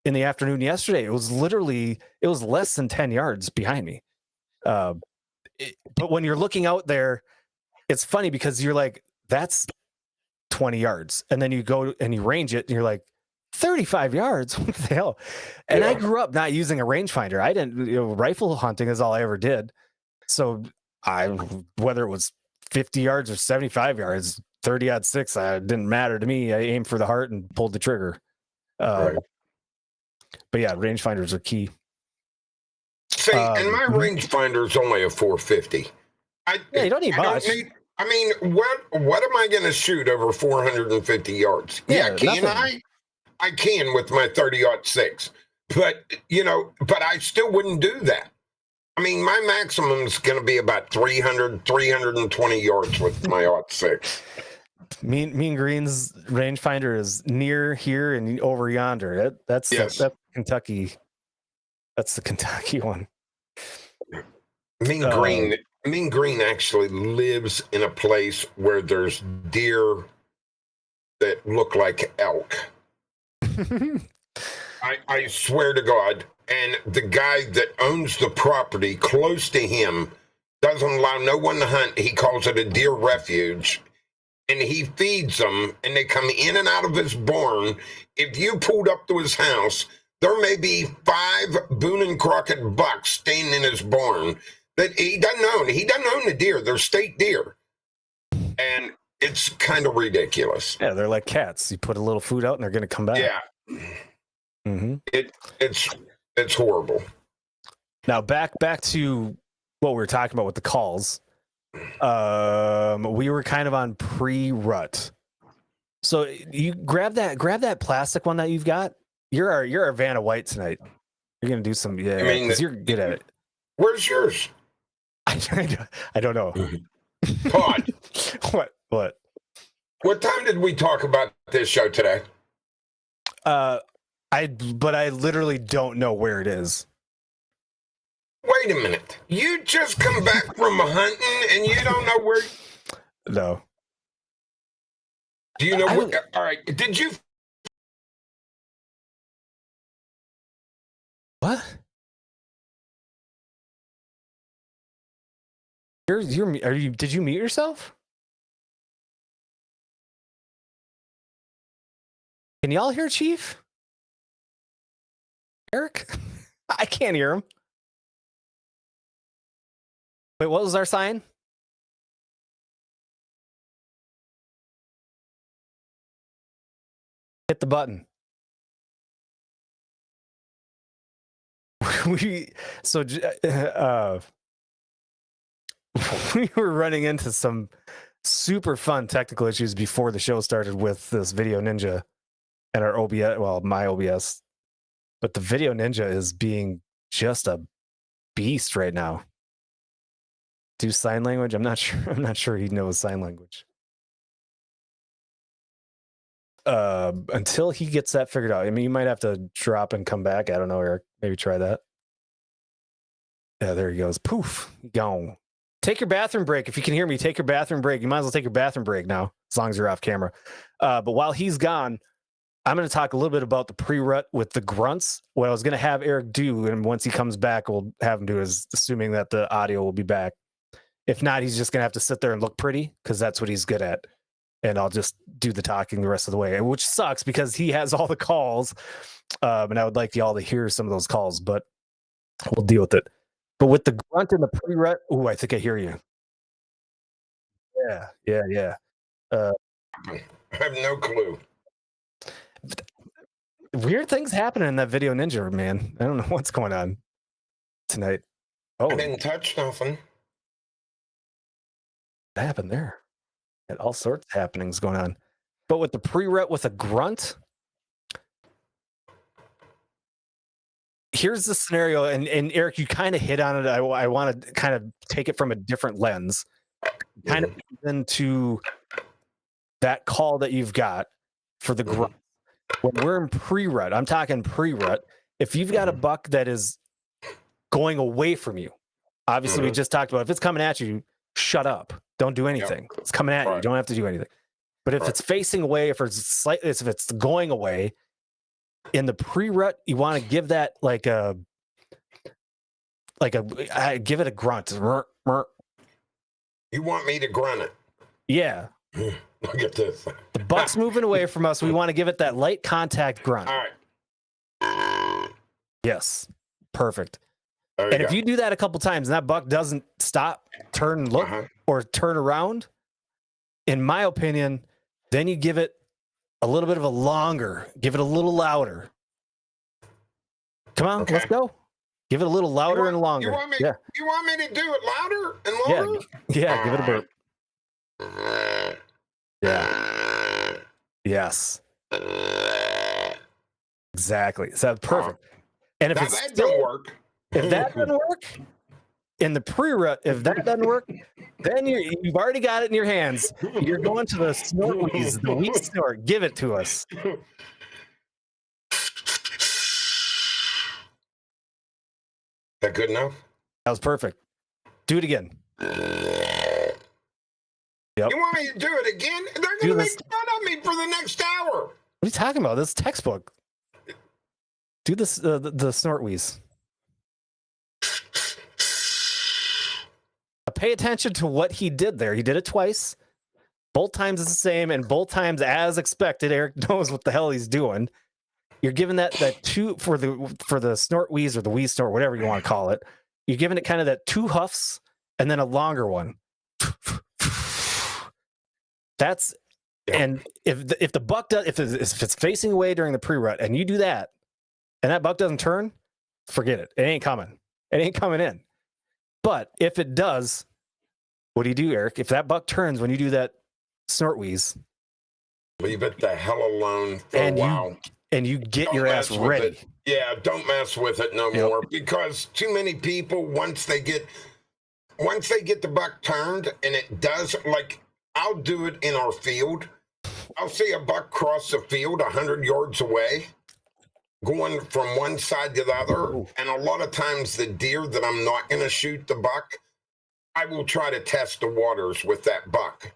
in the afternoon yesterday, it was less than 10 yards behind me. But when you're looking out there, it's funny because you're like, that's 20 yards, and then you go and you range it, and you're like, 35 yards. What the hell? And I grew up not using a rangefinder. I didn't, rifle hunting is all I ever did. So whether it was 50 yards or 75 yards, 30-06, it didn't matter to me. I aimed for the heart and pulled the trigger. But yeah, rangefinders are key. See, and my rangefinder is only a 450. You don't need much. What am I going to shoot over 450 yards? Yeah, can nothing. I can with my 30-06, but I still wouldn't do that. I mean, my maximum is going to be about 320 yards with my .6. Mean Green's rangefinder is near here and over yonder. That's Kentucky. That's the Kentucky one. Mean Green actually lives in a place where there's deer that look like elk. I swear to God. And the guy that owns the property close to him doesn't allow no one to hunt. He calls it a deer refuge. And he feeds them, and they come in and out of his barn. If you pulled up to his house, there may be 5 Boone and Crockett bucks staying in his barn that he doesn't own. He doesn't own the deer. They're state deer. And it's kind of ridiculous. Yeah, they're like cats. You put a little food out, and they're going to come back. Yeah. Mm-hmm. It's horrible. Now, back to what we were talking about with the calls. We were kind of on pre-rut. So you grab that plastic one that you've got. You're our Vanna White tonight. You're gonna do some, I mean, because you're good at it. Where's yours? I don't know. Pod. What? What time did we talk about this show today? I literally don't know where it is. Wait a minute. You just come back from hunting and you don't know where? No. Do you know where? All right. Did you? What? Did you mute yourself? Can y'all hear Chief? Eric? I can't hear him. Wait, what was our sign? Hit the button. we were running into some super fun technical issues before the show started with this Video Ninja and our OBS, well, my OBS. But the Video Ninja is being just a beast right now. Do sign language? I'm not sure he knows sign language. Until he gets that figured out. I mean, you might have to drop and come back. I don't know, Eric. Maybe try that. Yeah, there he goes. Poof, gone. Take your bathroom break. If you can hear me, take your bathroom break. You might as well take your bathroom break now, as long as you're off camera. But while he's gone, I'm going to talk a little bit about the pre-rut with the grunts. What I was going to have Eric do, and once he comes back, we'll have him do, is assuming that the audio will be back. If not, he's just going to have to sit there and look pretty, because that's what he's good at. And I'll just do the talking the rest of the way, which sucks because he has all the calls. And I would like y'all to hear some of those calls, but we'll deal with it. But with the grunt and the pre-rut, I think I hear you. Yeah. I have no clue. Weird things happening in that Video Ninja, man. I don't know what's going on tonight. Oh, I didn't touch nothing. What happened there? Got all sorts of happenings going on. But with the pre-rut with a grunt, here's the scenario, and Eric, you kind of hit on it. I want to kind of take it from a different lens, kind of into that call that you've got for the grunt. When we're in pre-rut, I'm talking pre-rut. If you've got a buck that is going away from you, obviously we just talked about, if it's coming at you, shut up. Don't do anything. Yep. It's coming at you. You don't have to do anything. But if it's facing away, if it's going away, in the pre-rut, you want to give that give it a grunt. You want me to grunt it? Yeah. Look at this. The buck's moving away from us. We want to give it that light contact grunt. All right. Yes. Perfect. And if you do that a couple times and that buck doesn't stop, turn, look, or turn around, in my opinion, then you give it a little bit of a longer, give it a little louder. Come on, let's go. Give it a little louder and longer. You want me to do it louder and longer? Yeah, give it a burp. Yeah. Yes. Exactly. So perfect. And if that don't work. If that doesn't work, in the pre-rut, if that doesn't work, then you've already got it in your hands. You're going to the snort wheeze, the wheeze snort. Give it to us. That good enough? That was perfect. Do it again. Yep. You want me to do it again? They're going to make fun of me for the next hour. What are you talking about? This is textbook. Do this the snort wheeze. Pay attention to what he did there. He did it twice. Both times it's the same, and both times, as expected, Eric knows what the hell he's doing. You're giving that two for the snort wheeze or the wheeze snort, whatever you want to call it. You're giving it kind of that 2 huffs and then a longer one. That's and if the buck does if it's facing away during the pre-rut and you do that and that buck doesn't turn, forget it. It ain't coming. It ain't coming in. But if it does, what do you do, Eric? If that buck turns when you do that snort wheeze, leave it the hell alone for a while. And you get your ass ready. Yeah, don't mess with it no more, because too many people, once they get the buck turned, and it does, like, I'll do it in our field. I'll see a buck cross the field 100 yards away, going from one side to the other. And a lot of times the deer that I'm not going to shoot the buck, I will try to test the waters with that buck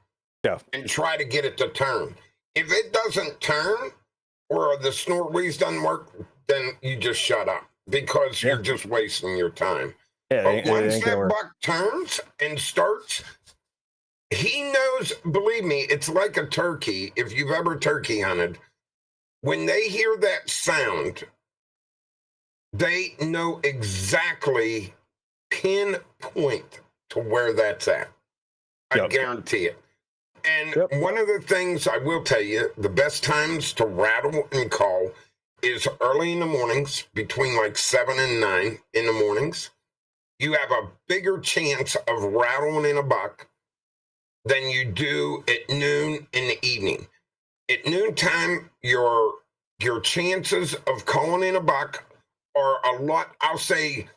and try to get it to turn. If it doesn't turn or the snort wheeze doesn't work, then you just shut up, because you're just wasting your time. Yeah, but once that buck turns and starts, he knows, believe me, it's like a turkey. If you've ever turkey hunted, when they hear that sound, they know exactly pinpoint to where that's at. I guarantee it. And one of the things I will tell you, the best times to rattle and call is early in the mornings, between like 7 and 9 in the mornings. You have a bigger chance of rattling in a buck than you do at noon in the evening. At noontime, your chances of calling in a buck are a lot. I'll say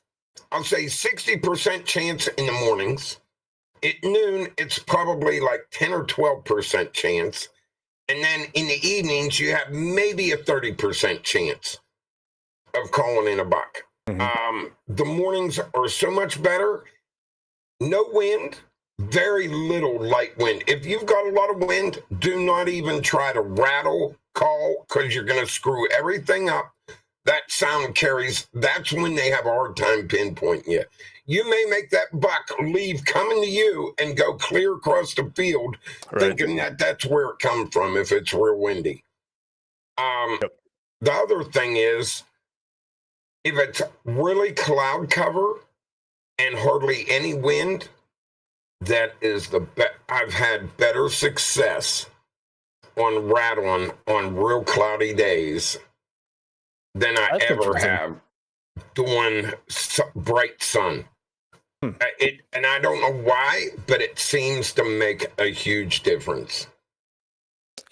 60% chance in the mornings. At noon, it's probably like 10 or 12% chance. And then in the evenings, you have maybe a 30% chance of calling in a buck. The mornings are so much better. No wind, very little light wind. If you've got a lot of wind, do not even try to rattle call, because you're going to screw everything up. That sound carries. That's when they have a hard time pinpointing you. You may make that buck leave coming to you and go clear across the field, thinking that that's where it comes from if it's real windy. The other thing is, if it's really cloud cover and hardly any wind, that is the best. I've had better success on rattling on real cloudy days than I ever have doing bright sun. And I don't know why, but it seems to make a huge difference.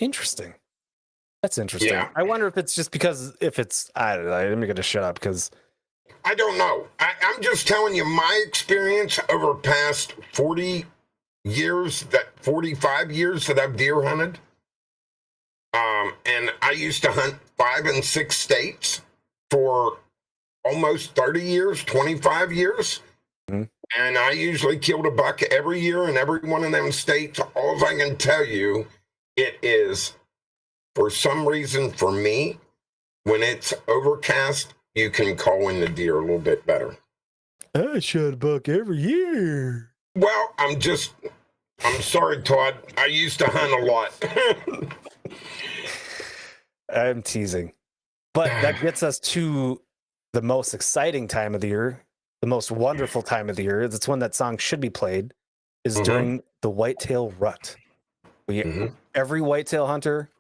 Interesting. That's interesting. Yeah. I wonder if it's just because I don't know. I'm going to shut up because I don't know. I'm just telling you my experience over past 45 years that I've deer hunted. And I used to hunt 5 and 6 states for almost 30 years, 25 years. And I usually killed a buck every year in every one of them states. All I can tell you, it is, for some reason, for me, when it's overcast, you can call in the deer a little bit better. I shot a buck every year. Well, I'm sorry, Todd. I used to hunt a lot. I'm teasing. But that gets us to the most exciting time of the year, the most wonderful time of the year. That's when that song should be played, is during the whitetail rut. Every whitetail hunter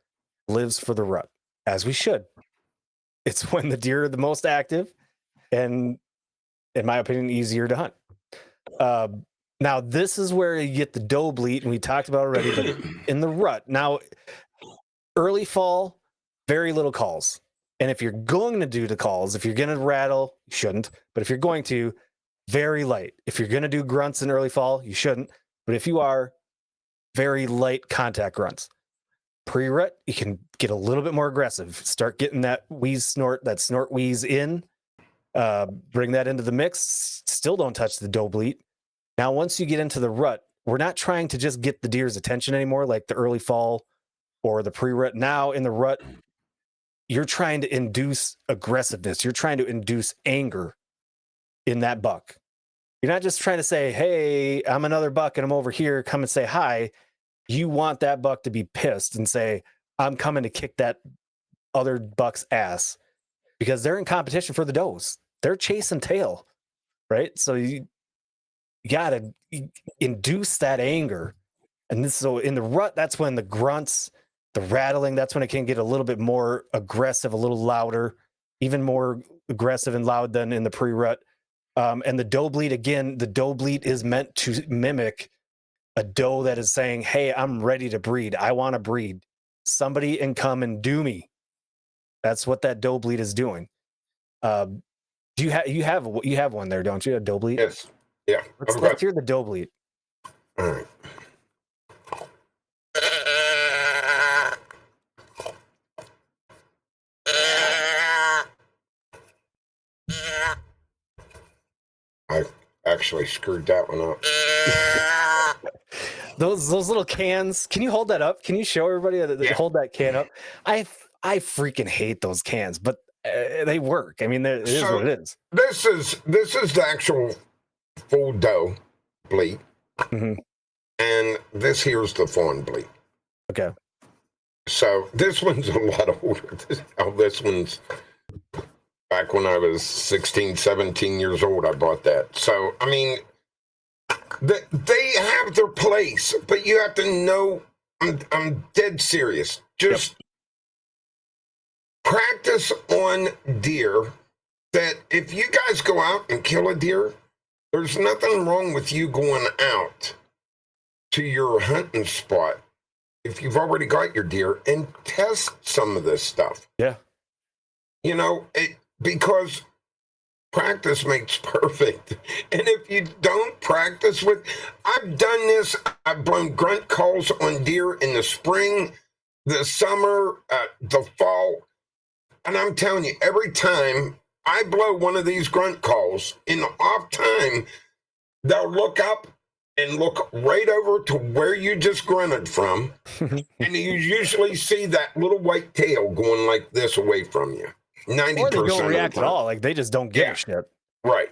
lives for the rut, as we should. It's when the deer are the most active and, in my opinion, easier to hunt. Now, this is where you get the doe bleat, and we talked about already, but in the rut. Now, early fall, very little calls. And if you're going to do the calls, if you're going to rattle, you shouldn't. But if you're going to, very light. If you're going to do grunts in early fall, you shouldn't. But if you are, very light contact grunts. Pre-rut, you can get a little bit more aggressive. Start getting that wheeze snort, that snort wheeze in. Bring that into the mix. Still don't touch the doe bleat. Now, once you get into the rut, we're not trying to just get the deer's attention anymore, like the early fall or the pre-rut. Now in the rut, you're trying to induce aggressiveness. You're trying to induce anger in that buck. You're not just trying to say, hey, I'm another buck and I'm over here. Come and say hi. You want that buck to be pissed and say, I'm coming to kick that other buck's ass, because they're in competition for the does. They're chasing tail, right? So you got to induce that anger. And so in the rut, that's when the grunts, the rattling, that's when it can get a little bit more aggressive, a little louder, even more aggressive and loud than in the pre-rut. And the doe bleat, again, the doe bleat is meant to mimic a doe that is saying, hey, I'm ready to breed. I want to breed. Somebody and come and do me. That's what that doe bleat is doing. Do you have one there, don't you? A doe bleat? Yes. Yeah. Let's hear the doe bleat. All right. I actually screwed that one up. Those little cans. Can you hold that up? Can you show everybody hold that can up? I freaking hate those cans, but they work. I mean, it is what it is. This is the actual full doe bleat, and this here's the fawn bleat. Okay. So this one's a lot older. This one's back when I was 16, 17 years old. I bought that. So I mean, they have their place, but you have to know. I'm dead serious. Just practice on deer. That if you guys go out and kill a deer, there's nothing wrong with you going out to your hunting spot if you've already got your deer and test some of this stuff. Yeah. You know, because practice makes perfect. And if you don't practice I've done this. I've blown grunt calls on deer in the spring, the summer, the fall. And I'm telling you, every time I blow one of these grunt calls in the off time, they'll look up and look right over to where you just grunted from. And you usually see that little white tail going like this away from you. 90% or they don't react of the at time. all. Like they just don't give a shit. Right.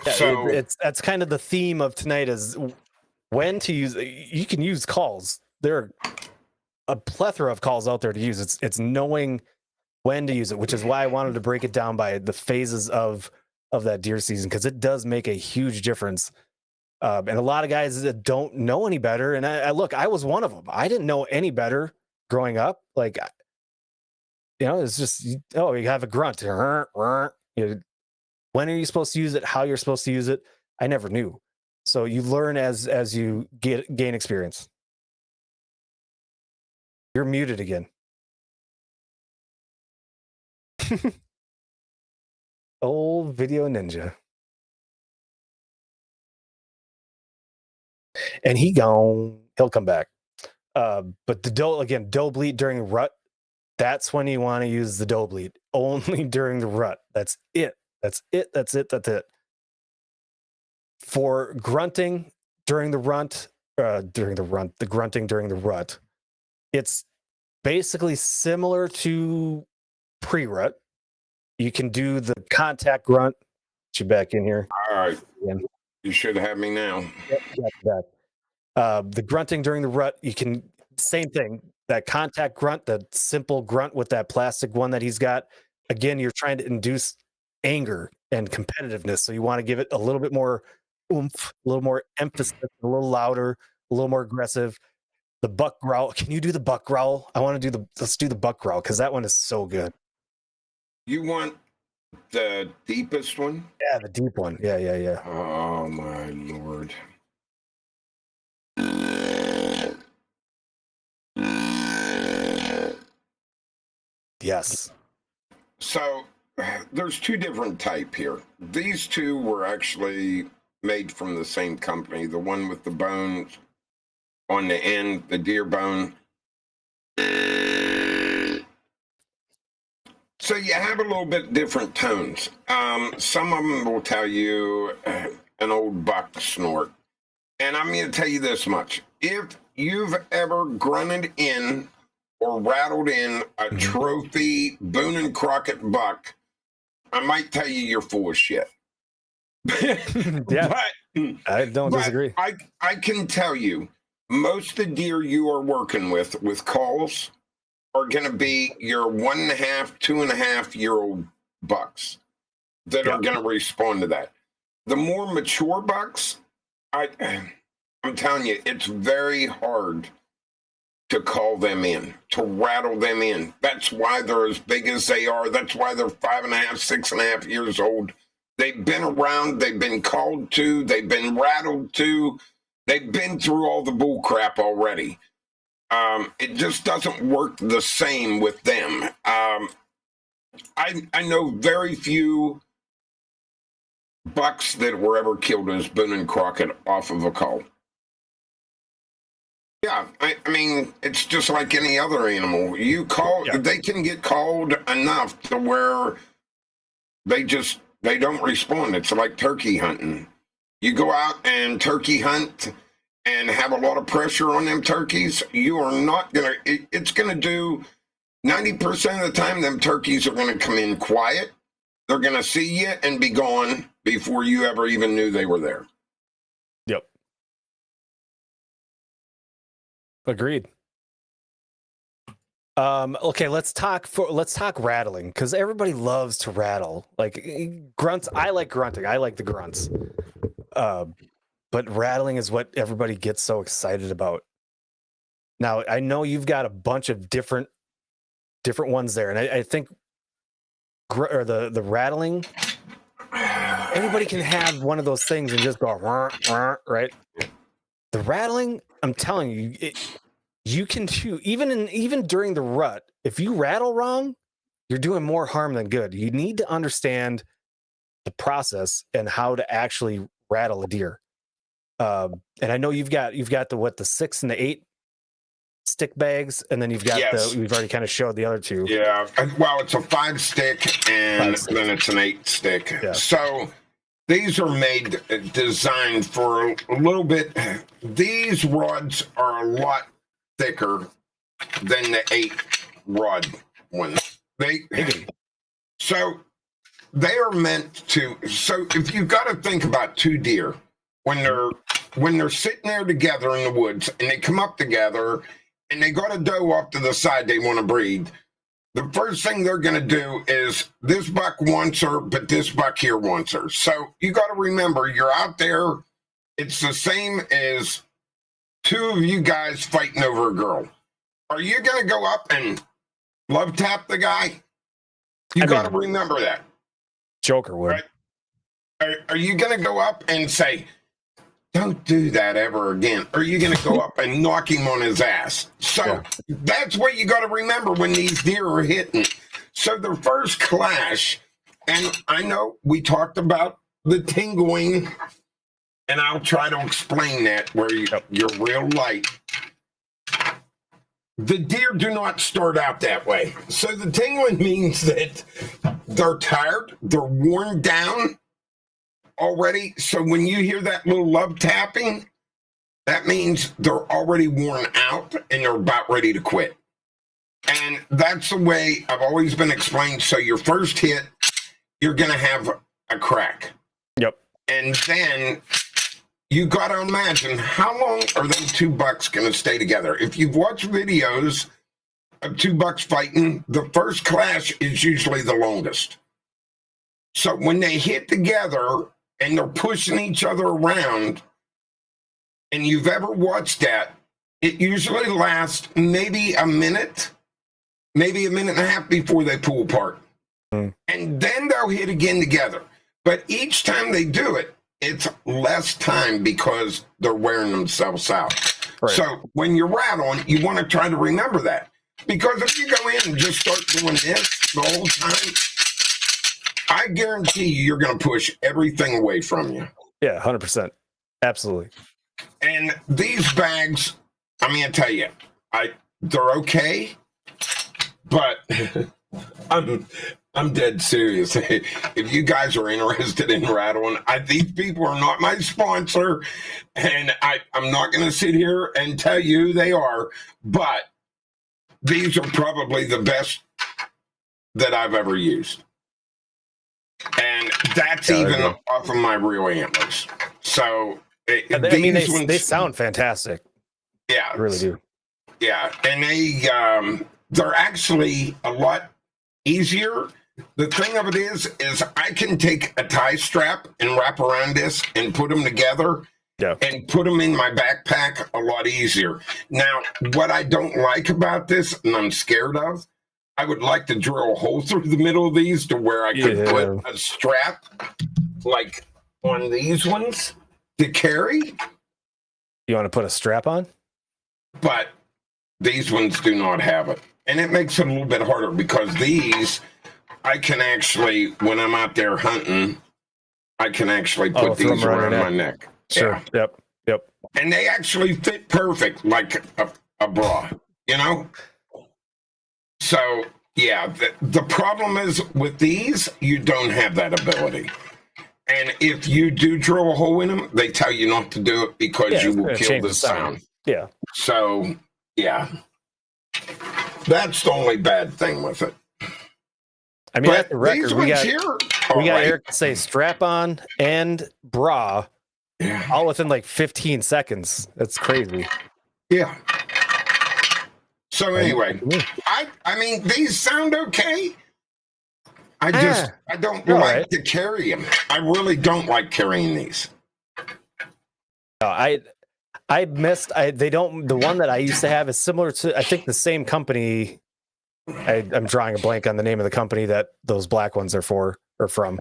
Yeah, So that's kind of the theme of tonight is when to use. You can use calls. There are a plethora of calls out there to use. It's knowing when to use it, which is why I wanted to break it down by the phases of that deer season, because it does make a huge difference. And a lot of guys that don't know any better. And I was one of them. I didn't know any better growing up. Like, you know, it's just, you have a grunt. You know, when are you supposed to use it? How you're supposed to use it? I never knew. So you learn as you gain experience. You're muted again. Old video ninja. And he'll come back. But the doe bleat during rut, that's when you want to use the doe bleat. Only during the rut. That's it. For grunting during the grunting during the rut, it's basically similar to pre-rut. You can do the contact grunt. Get you back in here. all right. You should have me now. Yep, the grunting during the rut, you can, same thing, that contact grunt, the simple grunt with that plastic one that he's got. Again, you're trying to induce anger and competitiveness. So you want to give it a little bit more oomph, a little more emphasis, a little louder, a little more aggressive. The buck growl. Can you do the buck growl? Let's do the buck growl, because that one is so good. You want the deepest one? Yeah, the deep one. Yeah. Oh my Lord. Yes. So there's two different type here. These two were actually made from the same company. The one with the bones on the end, the deer bone. So you have a little bit different tones. Some of them will tell you an old buck snort. And I'm going to tell you this much. If you've ever grunted in or rattled in a trophy Boone and Crockett buck, I might tell you you're full of shit. Yeah, but I don't disagree. I can tell you, most of the deer you are working with calls are going to be your 1.5, 2.5-year-old bucks that are going to respond to that. The more mature bucks, I'm telling you, it's very hard to call them in, to rattle them in. That's why they're as big as they are. That's why they're 5.5, 6.5 years old. They've been around. They've been called to. They've been rattled to. They've been through all the bull crap already. It just doesn't work the same with them. I know very few bucks that were ever killed as Boone and Crockett off of a call. Yeah, I mean, it's just like any other animal. You call, they can get called enough to where they don't respond. It's like turkey hunting. You go out and turkey hunt and have a lot of pressure on them turkeys, you are not going to, it's going to do 90% of the time, them turkeys are going to come in quiet. They're going to see you and be gone before you ever even knew they were there. Yep. Agreed. Okay, let's talk rattling, because everybody loves to rattle. Like grunts, I like grunting. I like the grunts. But rattling is what everybody gets so excited about. Now, I know you've got a bunch of different ones there, and I think the rattling, anybody can have one of those things and just go right. The rattling, I'm telling you, you can chew even during the rut. If you rattle wrong, you're doing more harm than good. You need to understand the process and how to actually rattle a deer. And I know you've got the 6 and the 8 stick bags, and then you've got we've already kind of showed the other two. Yeah, well, it's a 5 stick and then it's an 8 stick. Yeah. So these are designed for a little bit. These rods are a lot thicker than the 8 rod ones. So they are meant to. So if you've got to think about 2 deer when they're sitting there together in the woods and they come up together and they got a doe off to the side they want to breed, the first thing they're going to do is this buck wants her, but this buck here wants her. So you got to remember, you're out there. It's the same as 2 of you guys fighting over a girl. Are you going to go up and love tap the guy? You got to remember that. Joker would. Right? Are you going to go up and say, don't do that ever again? Or are you going to go up and knock him on his ass? So that's what you got to remember when these deer are hitting. So the first clash, and I know we talked about the tingling, and I'll try to explain that where you're real light. The deer do not start out that way. So the tingling means that they're tired, they're worn down already. So when you hear that little love tapping, that means they're already worn out and they're about ready to quit. And that's the way I've always been explained. So your first hit, you're going to have a crack. Yep. And then you got to imagine, how long are them 2 bucks going to stay together? If you've watched videos of 2 bucks fighting, the first clash is usually the longest. So when they hit together and they're pushing each other around, and you've ever watched that, it usually lasts maybe a minute, maybe a minute and a half before they pull apart. And then they'll hit again together. But each time they do it, it's less time because they're wearing themselves out. Right. So when you're rattling, you want to try to remember that. Because if you go in and just start doing this the whole time, I guarantee you're going to push everything away from you. Yeah, 100%. Absolutely. And these bags, I'm going to tell you, they're okay, but I'm dead serious. If you guys are interested in rattling, these people are not my sponsor, and I'm not going to sit here and tell you who they are, but these are probably the best that I've ever used. And that's even off of my real antlers. So, they sound fantastic. Yeah. They really do. Yeah. And they're actually a lot easier. The thing of it is I can take a tie strap and wrap around this and put them together and put them in my backpack a lot easier. Now, what I don't like about this, and I'm scared of, I would like to drill a hole through the middle of these to where I could put a strap like on these ones to carry. You want to put a strap on? But these ones do not have it. And it makes it a little bit harder because these, I can actually, when I'm out there hunting, I can actually put these around my neck. Sure. Yeah. Yep. And they actually fit perfect like a bra, you know? So, yeah, the problem is with these, you don't have that ability. And if you do drill a hole in them, they tell you not to do it because you will kill the sound. Yeah. So, yeah. That's the only bad thing with it. I mean, at the record, we got right. Eric to say strap on and bra all within like 15 seconds. That's crazy. Yeah. So anyway, I mean, these sound okay. I don't like to carry them. I really don't like carrying these. I missed. The one that I used to have is similar to, I think, the same company. I'm drawing a blank on the name of the company that those black ones are from.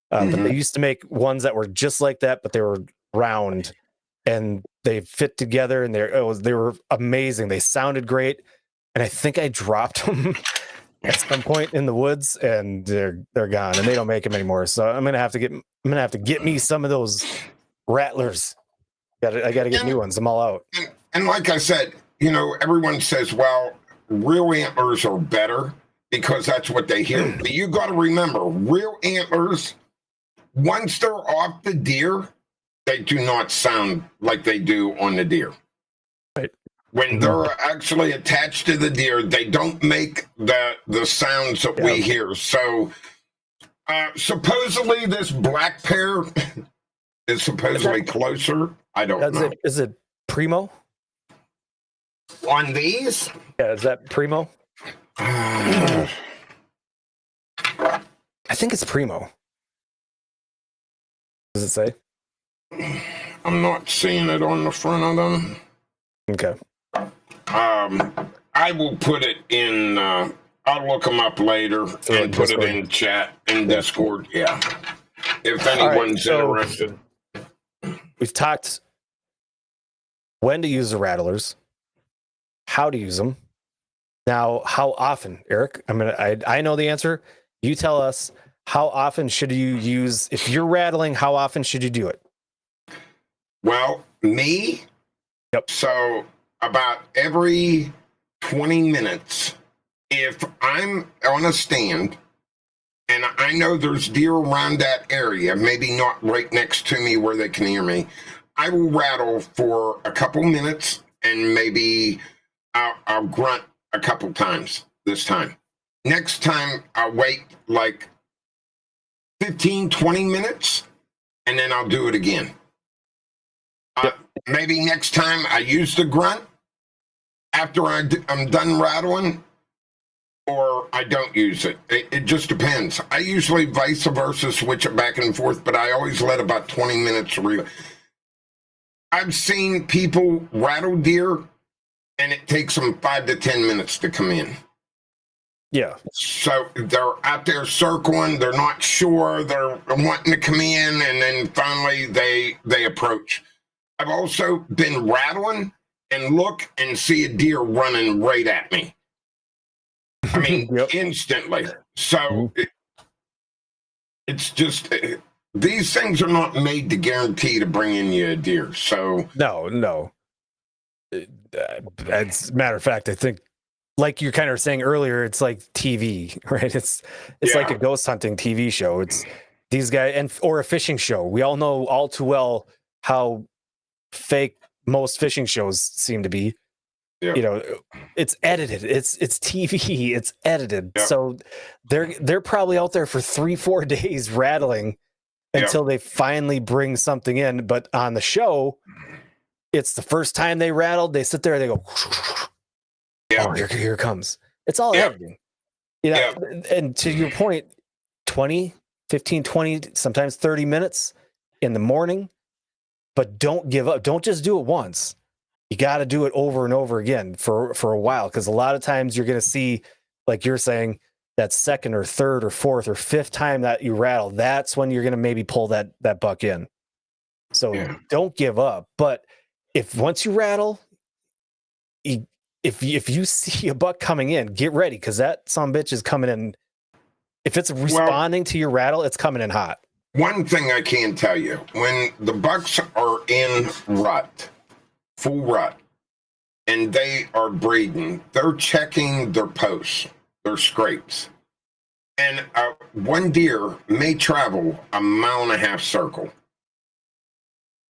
But they used to make ones that were just like that, but they were round and they fit together and they were amazing. They sounded great. And I think I dropped them at some point in the woods and they're gone and they don't make them anymore. So I'm going to have to get me some of those rattlers. I got to get new ones. I'm all out. And like I said, everyone says, well, real antlers are better because that's what they hear. But you got to remember, real antlers, once they're off the deer, they do not sound like they do on the deer. Right. When they're actually attached to the deer, they don't make the sounds that we hear. So supposedly this black pair is supposedly closer. I don't know. Is it Primo? On these? Yeah, is that Primo? I think it's Primo. Does it say? I'm not seeing it on the front of them. Okay. I will put it in, I'll look them up later and put it in chat in Discord. Yeah. If anyone's interested. We've talked when to use the rattlers, how to use them. Now, how often, Eric? I know the answer. You tell us, how often should you use, if you're rattling, how often should you do it? Well, me? Yep. So about every 20 minutes, if I'm on a stand and I know there's deer around that area, maybe not right next to me where they can hear me, I will rattle for a couple minutes and maybe I'll grunt a couple times this time. Next time, I'll wait like 15, 20 minutes and then I'll do it again. Maybe next time I use the grunt after I'm done rattling, or I don't use it. It just depends. I usually vice versa switch it back and forth, but I always let about 20 minutes read. I've seen people rattle deer, and it takes them 5 to 10 minutes to come in. Yeah. So they're out there circling. They're not sure. They're wanting to come in, and then finally they approach. I've also been rattling and look and see a deer running right at me. I mean, instantly. So it's just these things are not made to guarantee to bring in you a deer. So No. As a matter of fact, I think, like you kind of were saying earlier, it's like TV, right? It's like a ghost hunting TV show. It's these guys or a fishing show. We all know all too well how fake most fishing shows seem to be. Yeah. You know, it's edited. It's TV. It's edited. Yeah. So they're probably out there for 3-4 days rattling until they finally bring something in. But on the show, it's the first time they rattled. They sit there. They go. Yeah. Oh, here it comes. It's all editing. You know, and to your point, 15, 20, sometimes 30 minutes in the morning, but don't give up. Don't just do it once. You got to do it over and over again for a while. Cause a lot of times you're going to see, like you're saying, that second or third or fourth or fifth time that you rattle, that's when you're going to maybe pull that buck in. So don't give up. But if once you rattle, if you see a buck coming in, get ready, because that son bitch is coming in. If it's responding to your rattle, it's coming in hot. One thing I can tell you, when the bucks are in rut, full rut, and they are breeding, they're checking their posts, their scrapes. And one deer may travel a 1.5 mile circle.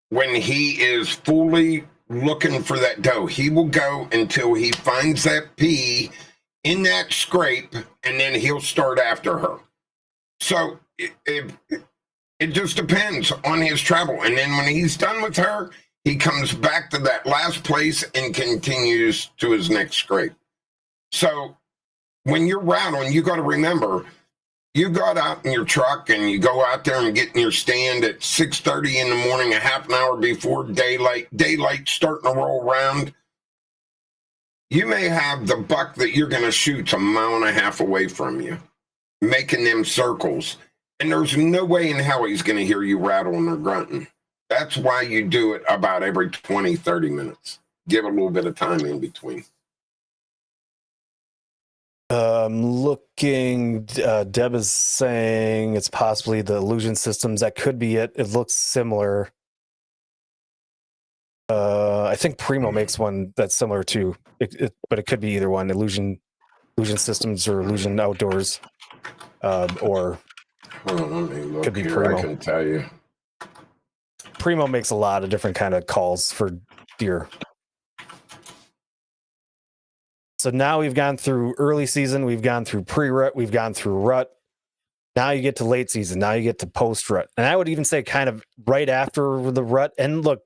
When he is fully looking for that doe, he will go until he finds that pea in that scrape, and then he'll start after her. So it just depends on his travel. And then when he's done with her, he comes back to that last place and continues to his next scrape. So when you're rattling, you got to remember, you got out in your truck and you go out there and get in your stand at 6:30 in the morning, a half an hour before daylight starting to roll around. You may have the buck that you're going to shoot 1.5 miles away from you, making them circles. And there's no way in hell he's going to hear you rattling or grunting. That's why you do it about every 20, 30 minutes. Give a little bit of time in between. Looking, Deb is saying it's possibly the illusion systems. That could be it. It looks similar. I think Primo makes one that's similar too, but it could be either one. Illusion systems or Illusion Outdoors, or Hold on, let me look could be here. Primo. I can tell you. Primo makes a lot of different kind of calls for deer. So now we've gone through early season, we've gone through pre-rut, we've gone through rut. Now you get to late season. Now you get to post-rut. And I would even say kind of right after the rut. And look,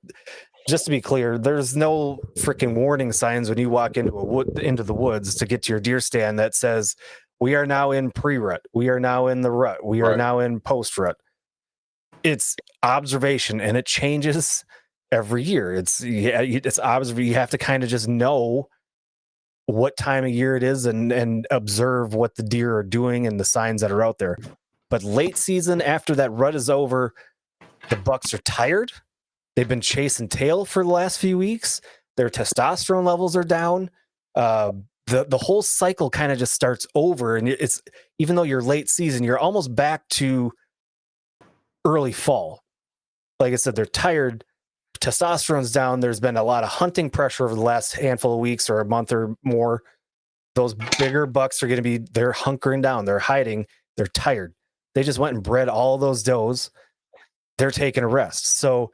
just to be clear, there's no freaking warning signs when you walk into the woods to get to your deer stand that says, we are now in pre-rut. We are now in the rut. We are now in post-rut. It's observation, and it changes every year. It's observation. You have to kind of just know what time of year it is and observe what the deer are doing and the signs that are out there. But late season, after that rut is over, the bucks are tired. They've been chasing tail for the last few weeks. Their testosterone levels are down. The whole cycle kind of just starts over. And it's, even though you're late season, you're almost back to early fall. Like I said, they're tired. Testosterone's down. There's been a lot of hunting pressure over the last handful of weeks or a month or more. Those bigger bucks are going to be, they're hunkering down. They're hiding. They're tired. They just went and bred all those does. They're taking a rest. So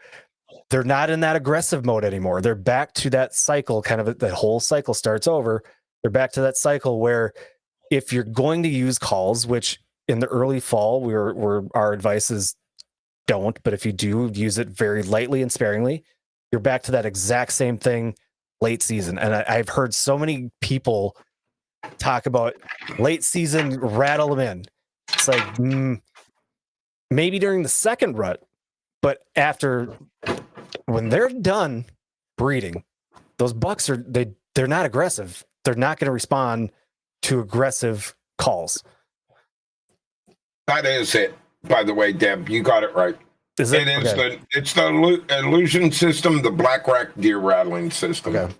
they're not in that aggressive mode anymore. They're back to that cycle, kind of the whole cycle starts over. They're back to that cycle where if you're going to use calls, which in the early fall, our advice is don't, but if you do, use it very lightly and sparingly. You're back to that exact same thing late season. And I've heard so many people talk about late season, rattle them in. It's like maybe during the second rut, but after, when they're done breeding, those bucks they're not aggressive. They're not going to respond to aggressive calls. That is it. By the way, Deb, you got it right. Is it? It's the illusion system, the black rack deer rattling system. Okay.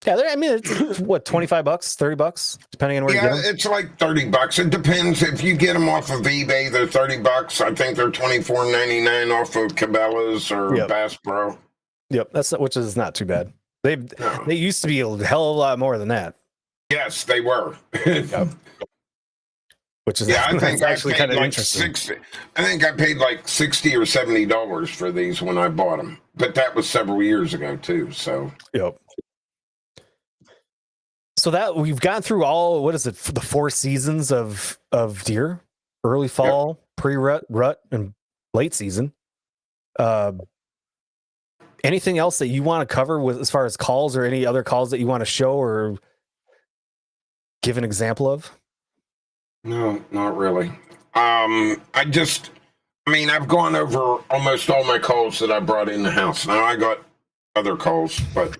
Yeah, I mean, it's what, $25, $30, depending on where you get them. It's like $30. It depends. If you get them off of eBay, they're $30. I think they're $24.99 off of Cabela's or Bass Pro. Yep, which is not too bad. They used to be a hell of a lot more than that. Yes, they were. Yep. Which is I think actually kind of like interesting. I think I paid like $60 or $70 for these when I bought them, but that was several years ago too. So yep. So that we've gone through all, what is it, the 4 seasons of deer: early fall, pre-rut, rut, and late season. Anything else that you want to cover with as far as calls, or any other calls that you want to show or give an example of? No, not really. I've gone over almost all my calls that I brought in the house. Now I got other calls, but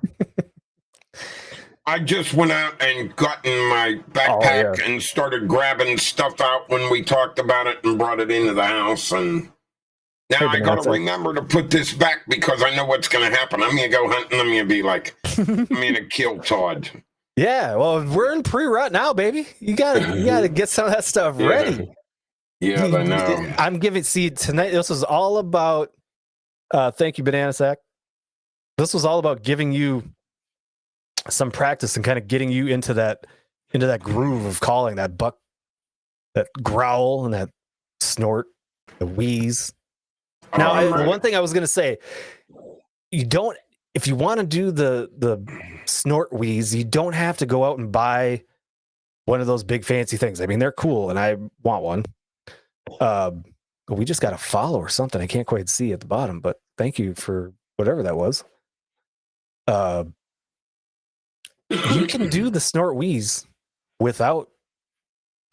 I just went out and got in my backpack and started grabbing stuff out when we talked about it and brought it into the house. And now I got to remember to put this back because I know what's going to happen. I'm going to go hunting. I'm going to be like, I'm going to kill Todd. Yeah, well, we're in pre-rut now, baby. You gotta get some of that stuff ready. Yeah, I know. I'm giving. See, tonight this was all about. Thank you, Banana Sack. This was all about giving you some practice and kind of getting you into that groove of calling that buck, that growl and that snort, the wheeze. Now, one thing I was gonna say, you don't. If you want to do the snort wheeze, you don't have to go out and buy one of those big fancy things. I mean, they're cool, and I want one. We just got a follow or something. I can't quite see at the bottom, but thank you for whatever that was. You can do the snort wheeze without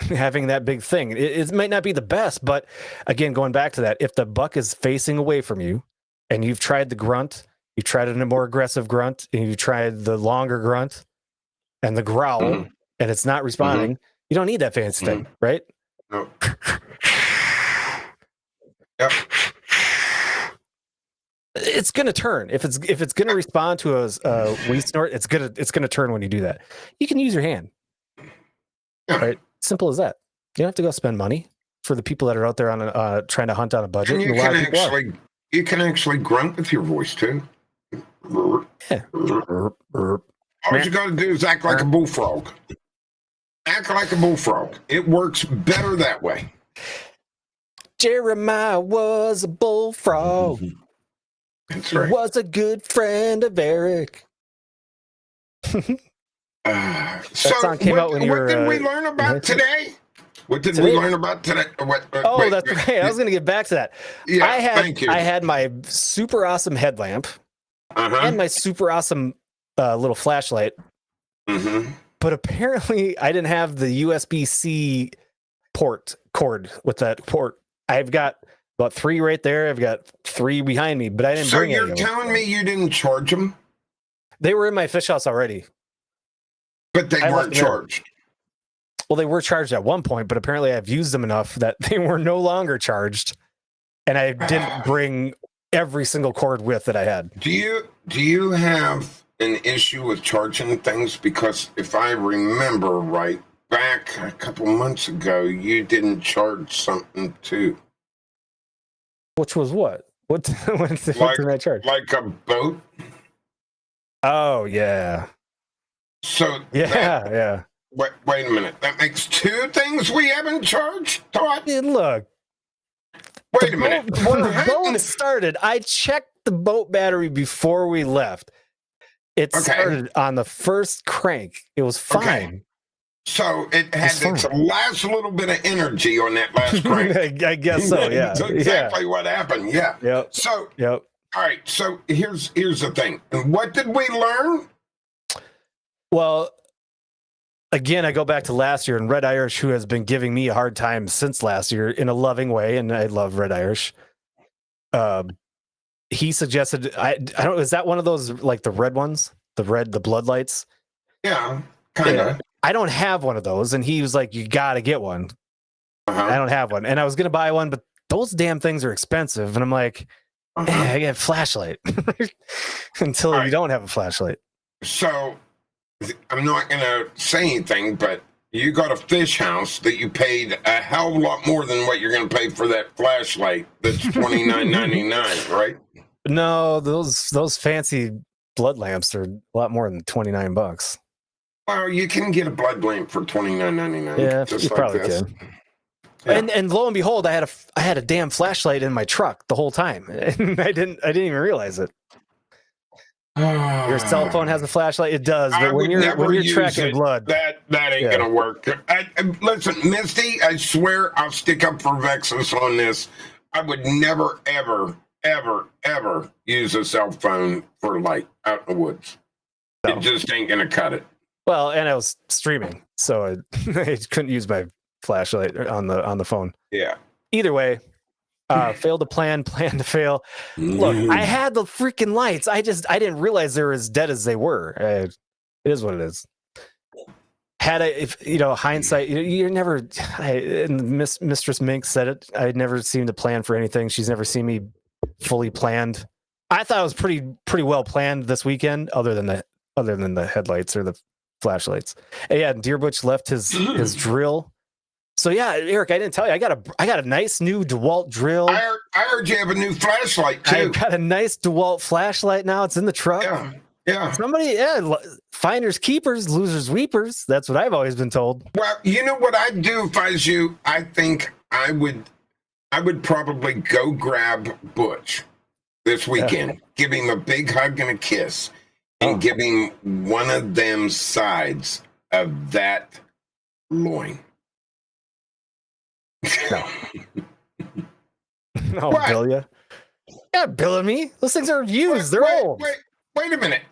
having that big thing. It might not be the best, but again, going back to that, if the buck is facing away from you and you've tried the grunt, you tried a more aggressive grunt, and you tried the longer grunt and the growl, and it's not responding, you don't need that fancy thing, right? No. Yep. It's gonna turn. If it's gonna respond to a wheeze snort, it's gonna turn when you do that. You can use your hand. Right? Simple as that. You don't have to go spend money for the people that are out there on trying to hunt on a budget. And you can actually grunt with your voice too. Yeah. All you got to do is act like a bullfrog. Act like a bullfrog. It works better that way. Jeremiah was a bullfrog. That's right. He was a good friend of Eric. That song came out when what did we learn about today? What did we learn about today? That's right. I was going to get back to that. Yeah, thank you. I had my super awesome headlamp and my super awesome little flashlight. But apparently I didn't have the USB-C cord with that port. I've got about 3 right there. I've got 3 behind me, but I didn't bring any of them. So you're telling me you didn't charge them? They were in my fish house already. But they weren't charged. Well, they were charged at one point, but apparently I've used them enough that they were no longer charged. And I didn't bring every single cord with that I had. Do you have an issue with charging things? Because if I remember right, back a couple months ago, you didn't charge something too. Which was what? What did I charge? Like a boat? Oh, yeah. So yeah. Wait a minute. That makes 2 things we haven't charged, Todd? Look. Wait a minute. When the boat started, I checked the boat battery before we left. It started on the first crank. It was fine. Okay. So it had its last little bit of energy on that last crank. I guess so, yeah. That's exactly what happened, yeah. Yep. So, all right, so here's the thing. What did we learn? Well, again, I go back to last year, and Red Irish, who has been giving me a hard time since last year in a loving way, and I love Red Irish. He suggested, I don't, is that one of those, like the red ones? The blood lights? Yeah, kind of. I don't have one of those, and he was like, you got to get one. I don't have one. And I was going to buy one, but those damn things are expensive. And I'm like, I get a flashlight until you don't have a flashlight. So I'm not going to say anything, but you got a fish house that you paid a hell of a lot more than what you're going to pay for that flashlight that's $29.99, right? No, those fancy blood lamps are a lot more than $29. Well, you can get a blood lamp for $29.99. Yeah, just you like probably this. can. Yeah. And lo and behold, I had a damn flashlight in my truck the whole time, and I didn't even realize it. Your cell phone has a flashlight. It does, but when you're tracking blood, that ain't gonna work. Listen, Misty, I swear I'll stick up for Vexus on this. I would never, ever, ever, ever use a cell phone for light out in the woods. No. It just ain't gonna cut it. Well, and I was streaming, so I couldn't use my flashlight on the phone. Yeah. Either way. Failed to plan to fail. Look, I had the freaking lights. I didn't realize they were as dead as they were. It is what it is. If hindsight, you're never. And Mistress Mink said it. I'd never seemed to plan for anything. She's never seen me fully planned. I thought it was pretty well planned this weekend, other than the headlights or the flashlights. And yeah, Deer Butch left his drill. So yeah, Eric, I didn't tell you. I got a nice new DeWalt drill. I heard you have a new flashlight too. I got a nice DeWalt flashlight now. It's in the truck. Yeah. Somebody, finders keepers, losers weepers. That's what I've always been told. Well, you know what I'd do if I was you? I think I would probably go grab Butch this weekend, give him a big hug and a kiss, and give him one of them sides of that loin. No. No, bill you. Yeah, billing me. Those things are used. They're old. Wait a minute.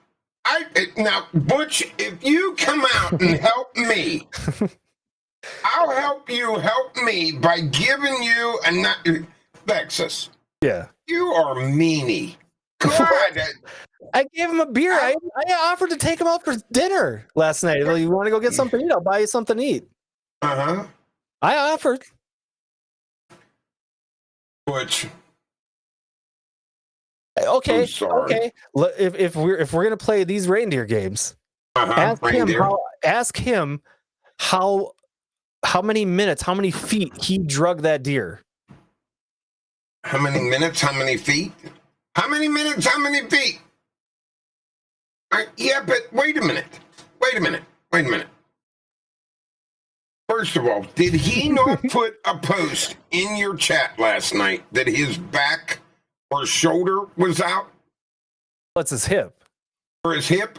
Now, Butch, if you come out and help me, I'll help you help me by giving you a Vexus. Yeah. You are meanie. God. I gave him a beer. I offered to take him out for dinner last night. You want to go get something to eat? I'll buy you something to eat. Uh-huh. I offered. Butch. Okay. If we're gonna play these reindeer games, ask him how many minutes, how many feet he drug that deer. How many minutes? How many feet? How many minutes? How many feet? Yeah, but wait a minute. First of all, did he not put a post in your chat last night that his back or shoulder was out? What's his hip? Or his hip?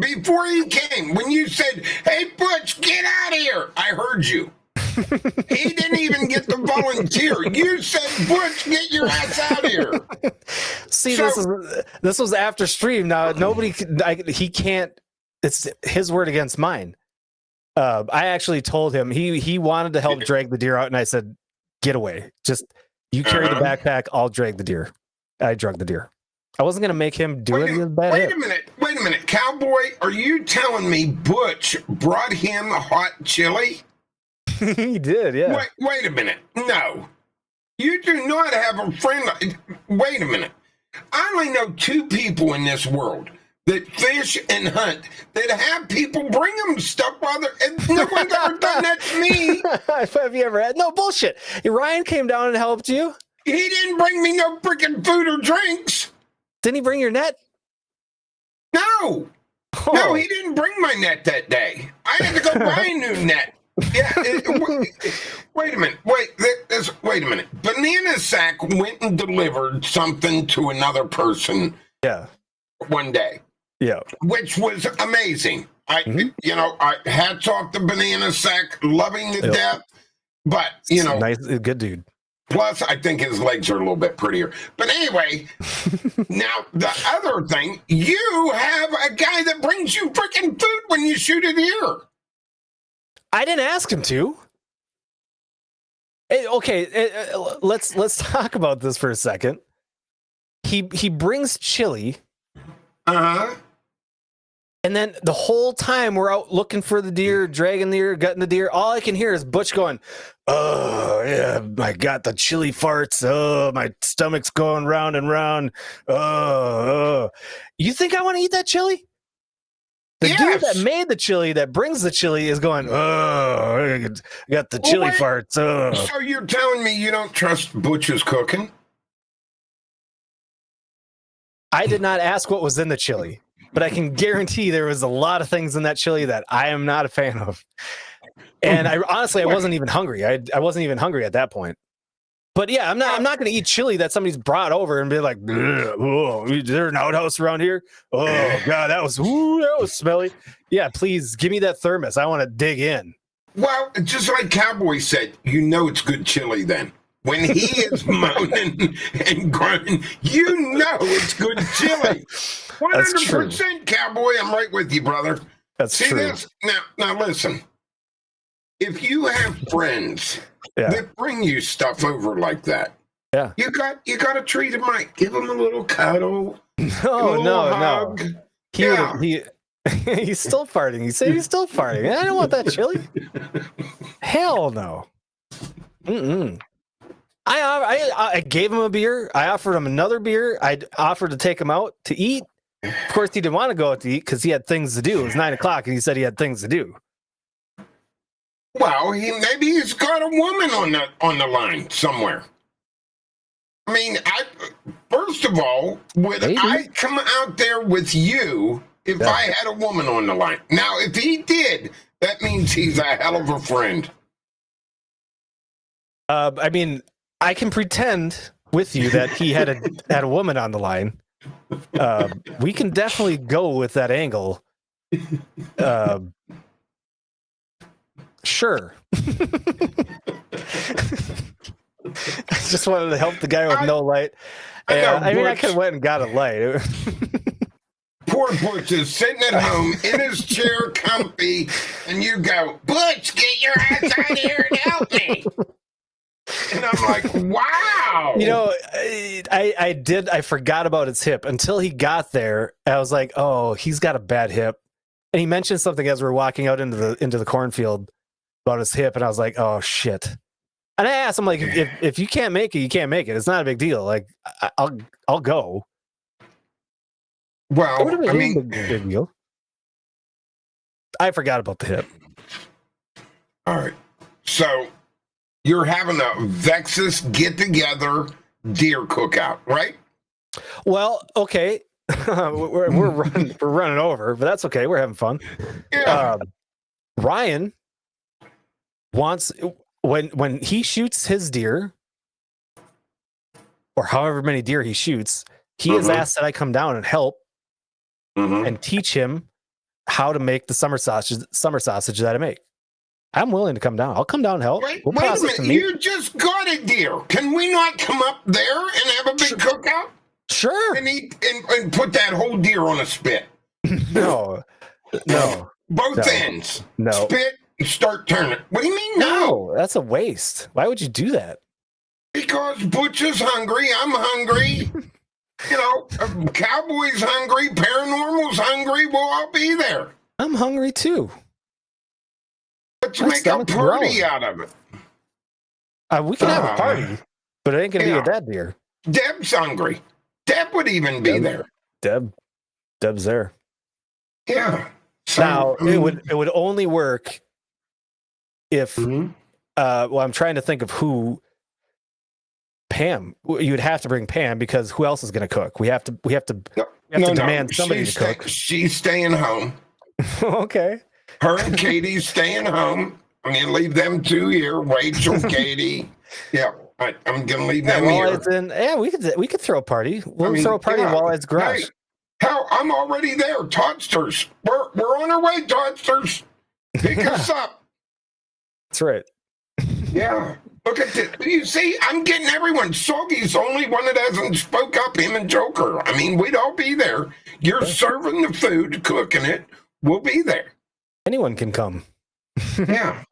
Before he came, when you said, "Hey, Butch, get out of here," I heard you. He didn't even get the volunteer. You said, "Butch, get your ass out of here." See, this was after stream. Now he can't. It's his word against mine. I actually told him he wanted to help drag the deer out, and I said, "Get away! Just you carry the backpack. I'll drag the deer." I drug the deer. I wasn't going to make him do it. Wait a minute, cowboy. Are you telling me Butch brought him hot chili? He did, yeah. Wait a minute. No, you do not have a friend. Wait a minute. I only know two people in this world that fish and hunt that have people bring them stuff while they're, and no one's ever done that to me. Have you ever had? No, bullshit. Ryan came down and helped you. He didn't bring me no freaking food or drinks. Didn't he bring your net? No. Oh. No, he didn't bring my net that day. I had to go buy a new net. Yeah. Wait a minute. Wait a minute. Banana Sack went and delivered something to another person. Yeah. One day. Yeah. Which was amazing. Hats off to Banana Sack, loving to death. But, nice, good dude. Plus, I think his legs are a little bit prettier. But anyway, now the other thing, you have a guy that brings you freaking food when you shoot a deer. I didn't ask him to. Let's talk about this for a second. He brings chili. Uh-huh. And then the whole time we're out looking for the deer, dragging the deer, gutting the deer, all I can hear is Butch going, "Oh, yeah, I got the chili farts. Oh, my stomach's going round and round. Oh. You think I want to eat that chili?" The dude that Yes. made the chili, that brings the chili, is going, oh, I got the chili wait. farts. Oh. So you're telling me you don't trust Butch's cooking? I did not ask what was in the chili, but I can guarantee there was a lot of things in that chili that I am not a fan of. And I honestly, I wasn't even hungry. I wasn't even hungry at that point. But yeah, I'm not going to eat chili that somebody's brought over and be like, oh, is there an outhouse around here? Oh God, that was smelly. Yeah, please give me that thermos. I want to dig in. Well, just like Cowboy said, you know it's good chili then. When he is moaning and grunting, you know it's good chili. 100%, Cowboy. I'm right with you, brother. That's See true. this? Now listen. If you have friends that bring you stuff over like that, you got to treat them right. Give them a little cuddle. No. Hug. He's still farting. He said he's still farting. I don't want that chili. Hell no. Mm-mm. I gave him a beer. I offered him another beer. I offered to take him out to eat. Of course, he didn't want to go out to eat because he had things to do. It was 9:00, and he said he had things to do. Well, maybe he's got a woman on the line somewhere. I mean, first of all, would I come out there with you if I had a woman on the line? Now, if he did, that means he's a hell of a friend. I mean, I can pretend with you that he had a woman on the line. We can definitely go with that angle. Sure. I just wanted to help the guy with no light. I mean, I could have went and got a light. Poor Butch is sitting at home in his chair, comfy, and you go, Butch, get your ass out here and help me. And I'm like, wow. You know, I forgot about his hip until he got there. I was like, oh, he's got a bad hip. And he mentioned something as we were walking out into the cornfield about his hip, and I was like, oh shit. And I asked him, like, if you can't make it, you can't make it. It's not a big deal. Like, I'll go. Well, I mean, big deal. I forgot about the hip. All right. So you're having a Vexus get-together deer cookout, right? Well, okay. we're running over, but that's okay. We're having fun. Yeah. Ryan wants when he shoots his deer, or however many deer he shoots, he has asked that I come down and help and teach him how to make the summer sausage that I make. I'm willing to come down. I'll come down and help. Wait a minute. You just got a deer. Can we not come up there and have a big cookout? Sure. And eat and put that whole deer on a spit. No. Both ends. No. Spit and start turning. What do you mean no? That's a waste. Why would you do that? Because Butch is hungry. I'm hungry. You know, Cowboy's hungry. Paranormal's hungry. We'll all be there. I'm hungry too. Let's make a party out of it. We can have a party, but it ain't going to be with that deer. Deb's hungry. Deb would even be there. Deb's there. Yeah. So, now it would only work if well, I'm trying to think of who. Pam, you would have to bring Pam because who else is going to cook? We have to demand somebody to cook. She's staying home. Okay. Her and Katie's staying home. I'm going to leave them two here. Rachel, Katie. Yeah. I'm gonna leave them here. We could throw a party. We'll throw a party in Walleye's garage. Hey, hell, I'm already there. Toddsters, we're on our way. Toddsters, pick us up. That's right. Yeah, look at this. You see, I'm getting everyone. Soggy's the only one that hasn't spoke up. Him and Joker. I mean, we'd all be there. You're serving the food, cooking it. We'll be there. Anyone can come. Yeah.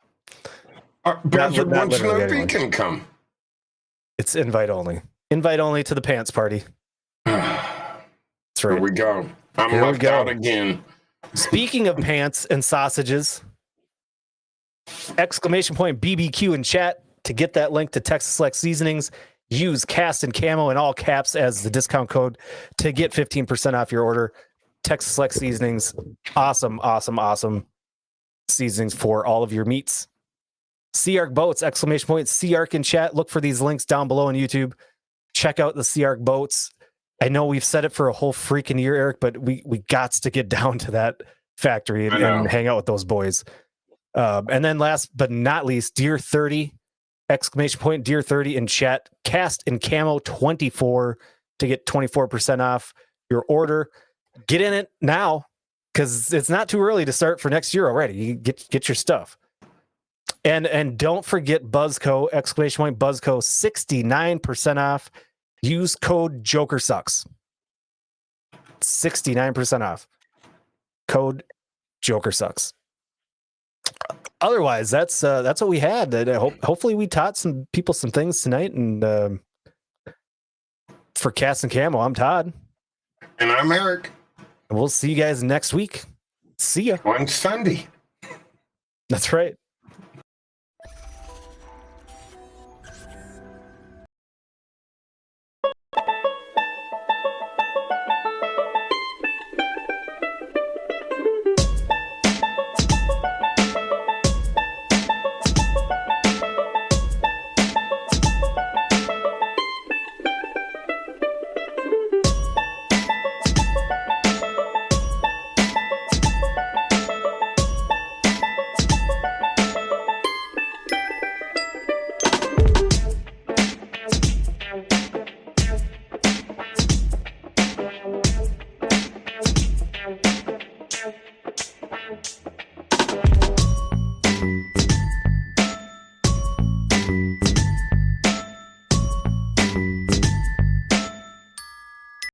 Blizzard wants to know if he can come. It's invite only. Invite only to the pants party. That's right. Here we go. I'm left out again. Speaking of pants and sausages, exclamation point BBQ in chat to get that link to Texas Select Seasonings. Use Cast and Camo in all caps as the discount code to get 15% off your order. Texas Select Seasonings. Awesome, awesome, awesome seasonings for all of your meats. Sea Arc Boats, exclamation point, Sea Arc in chat. Look for these links down below on YouTube. Check out the Sea Arc Boats. I know we've said it for a whole freaking year, Eric, but we got to get down to that factory and hang out with those boys. And then last but not least, Deer 30, exclamation point, Deer 30 in chat. Cast in Camo 24 to get 24% off your order. Get in it now because it's not too early to start for next year already. You get your stuff. And don't forget Buzzco, exclamation point, Buzzco, 69% off. Use code JokerSucks. 69% off. Code JokerSucks. Otherwise, that's what we had. Hopefully we taught some people some things tonight. And for Cast and Camo, I'm Todd. And I'm Eric. And we'll see you guys next week. See ya. On Sunday. That's right. Thank you.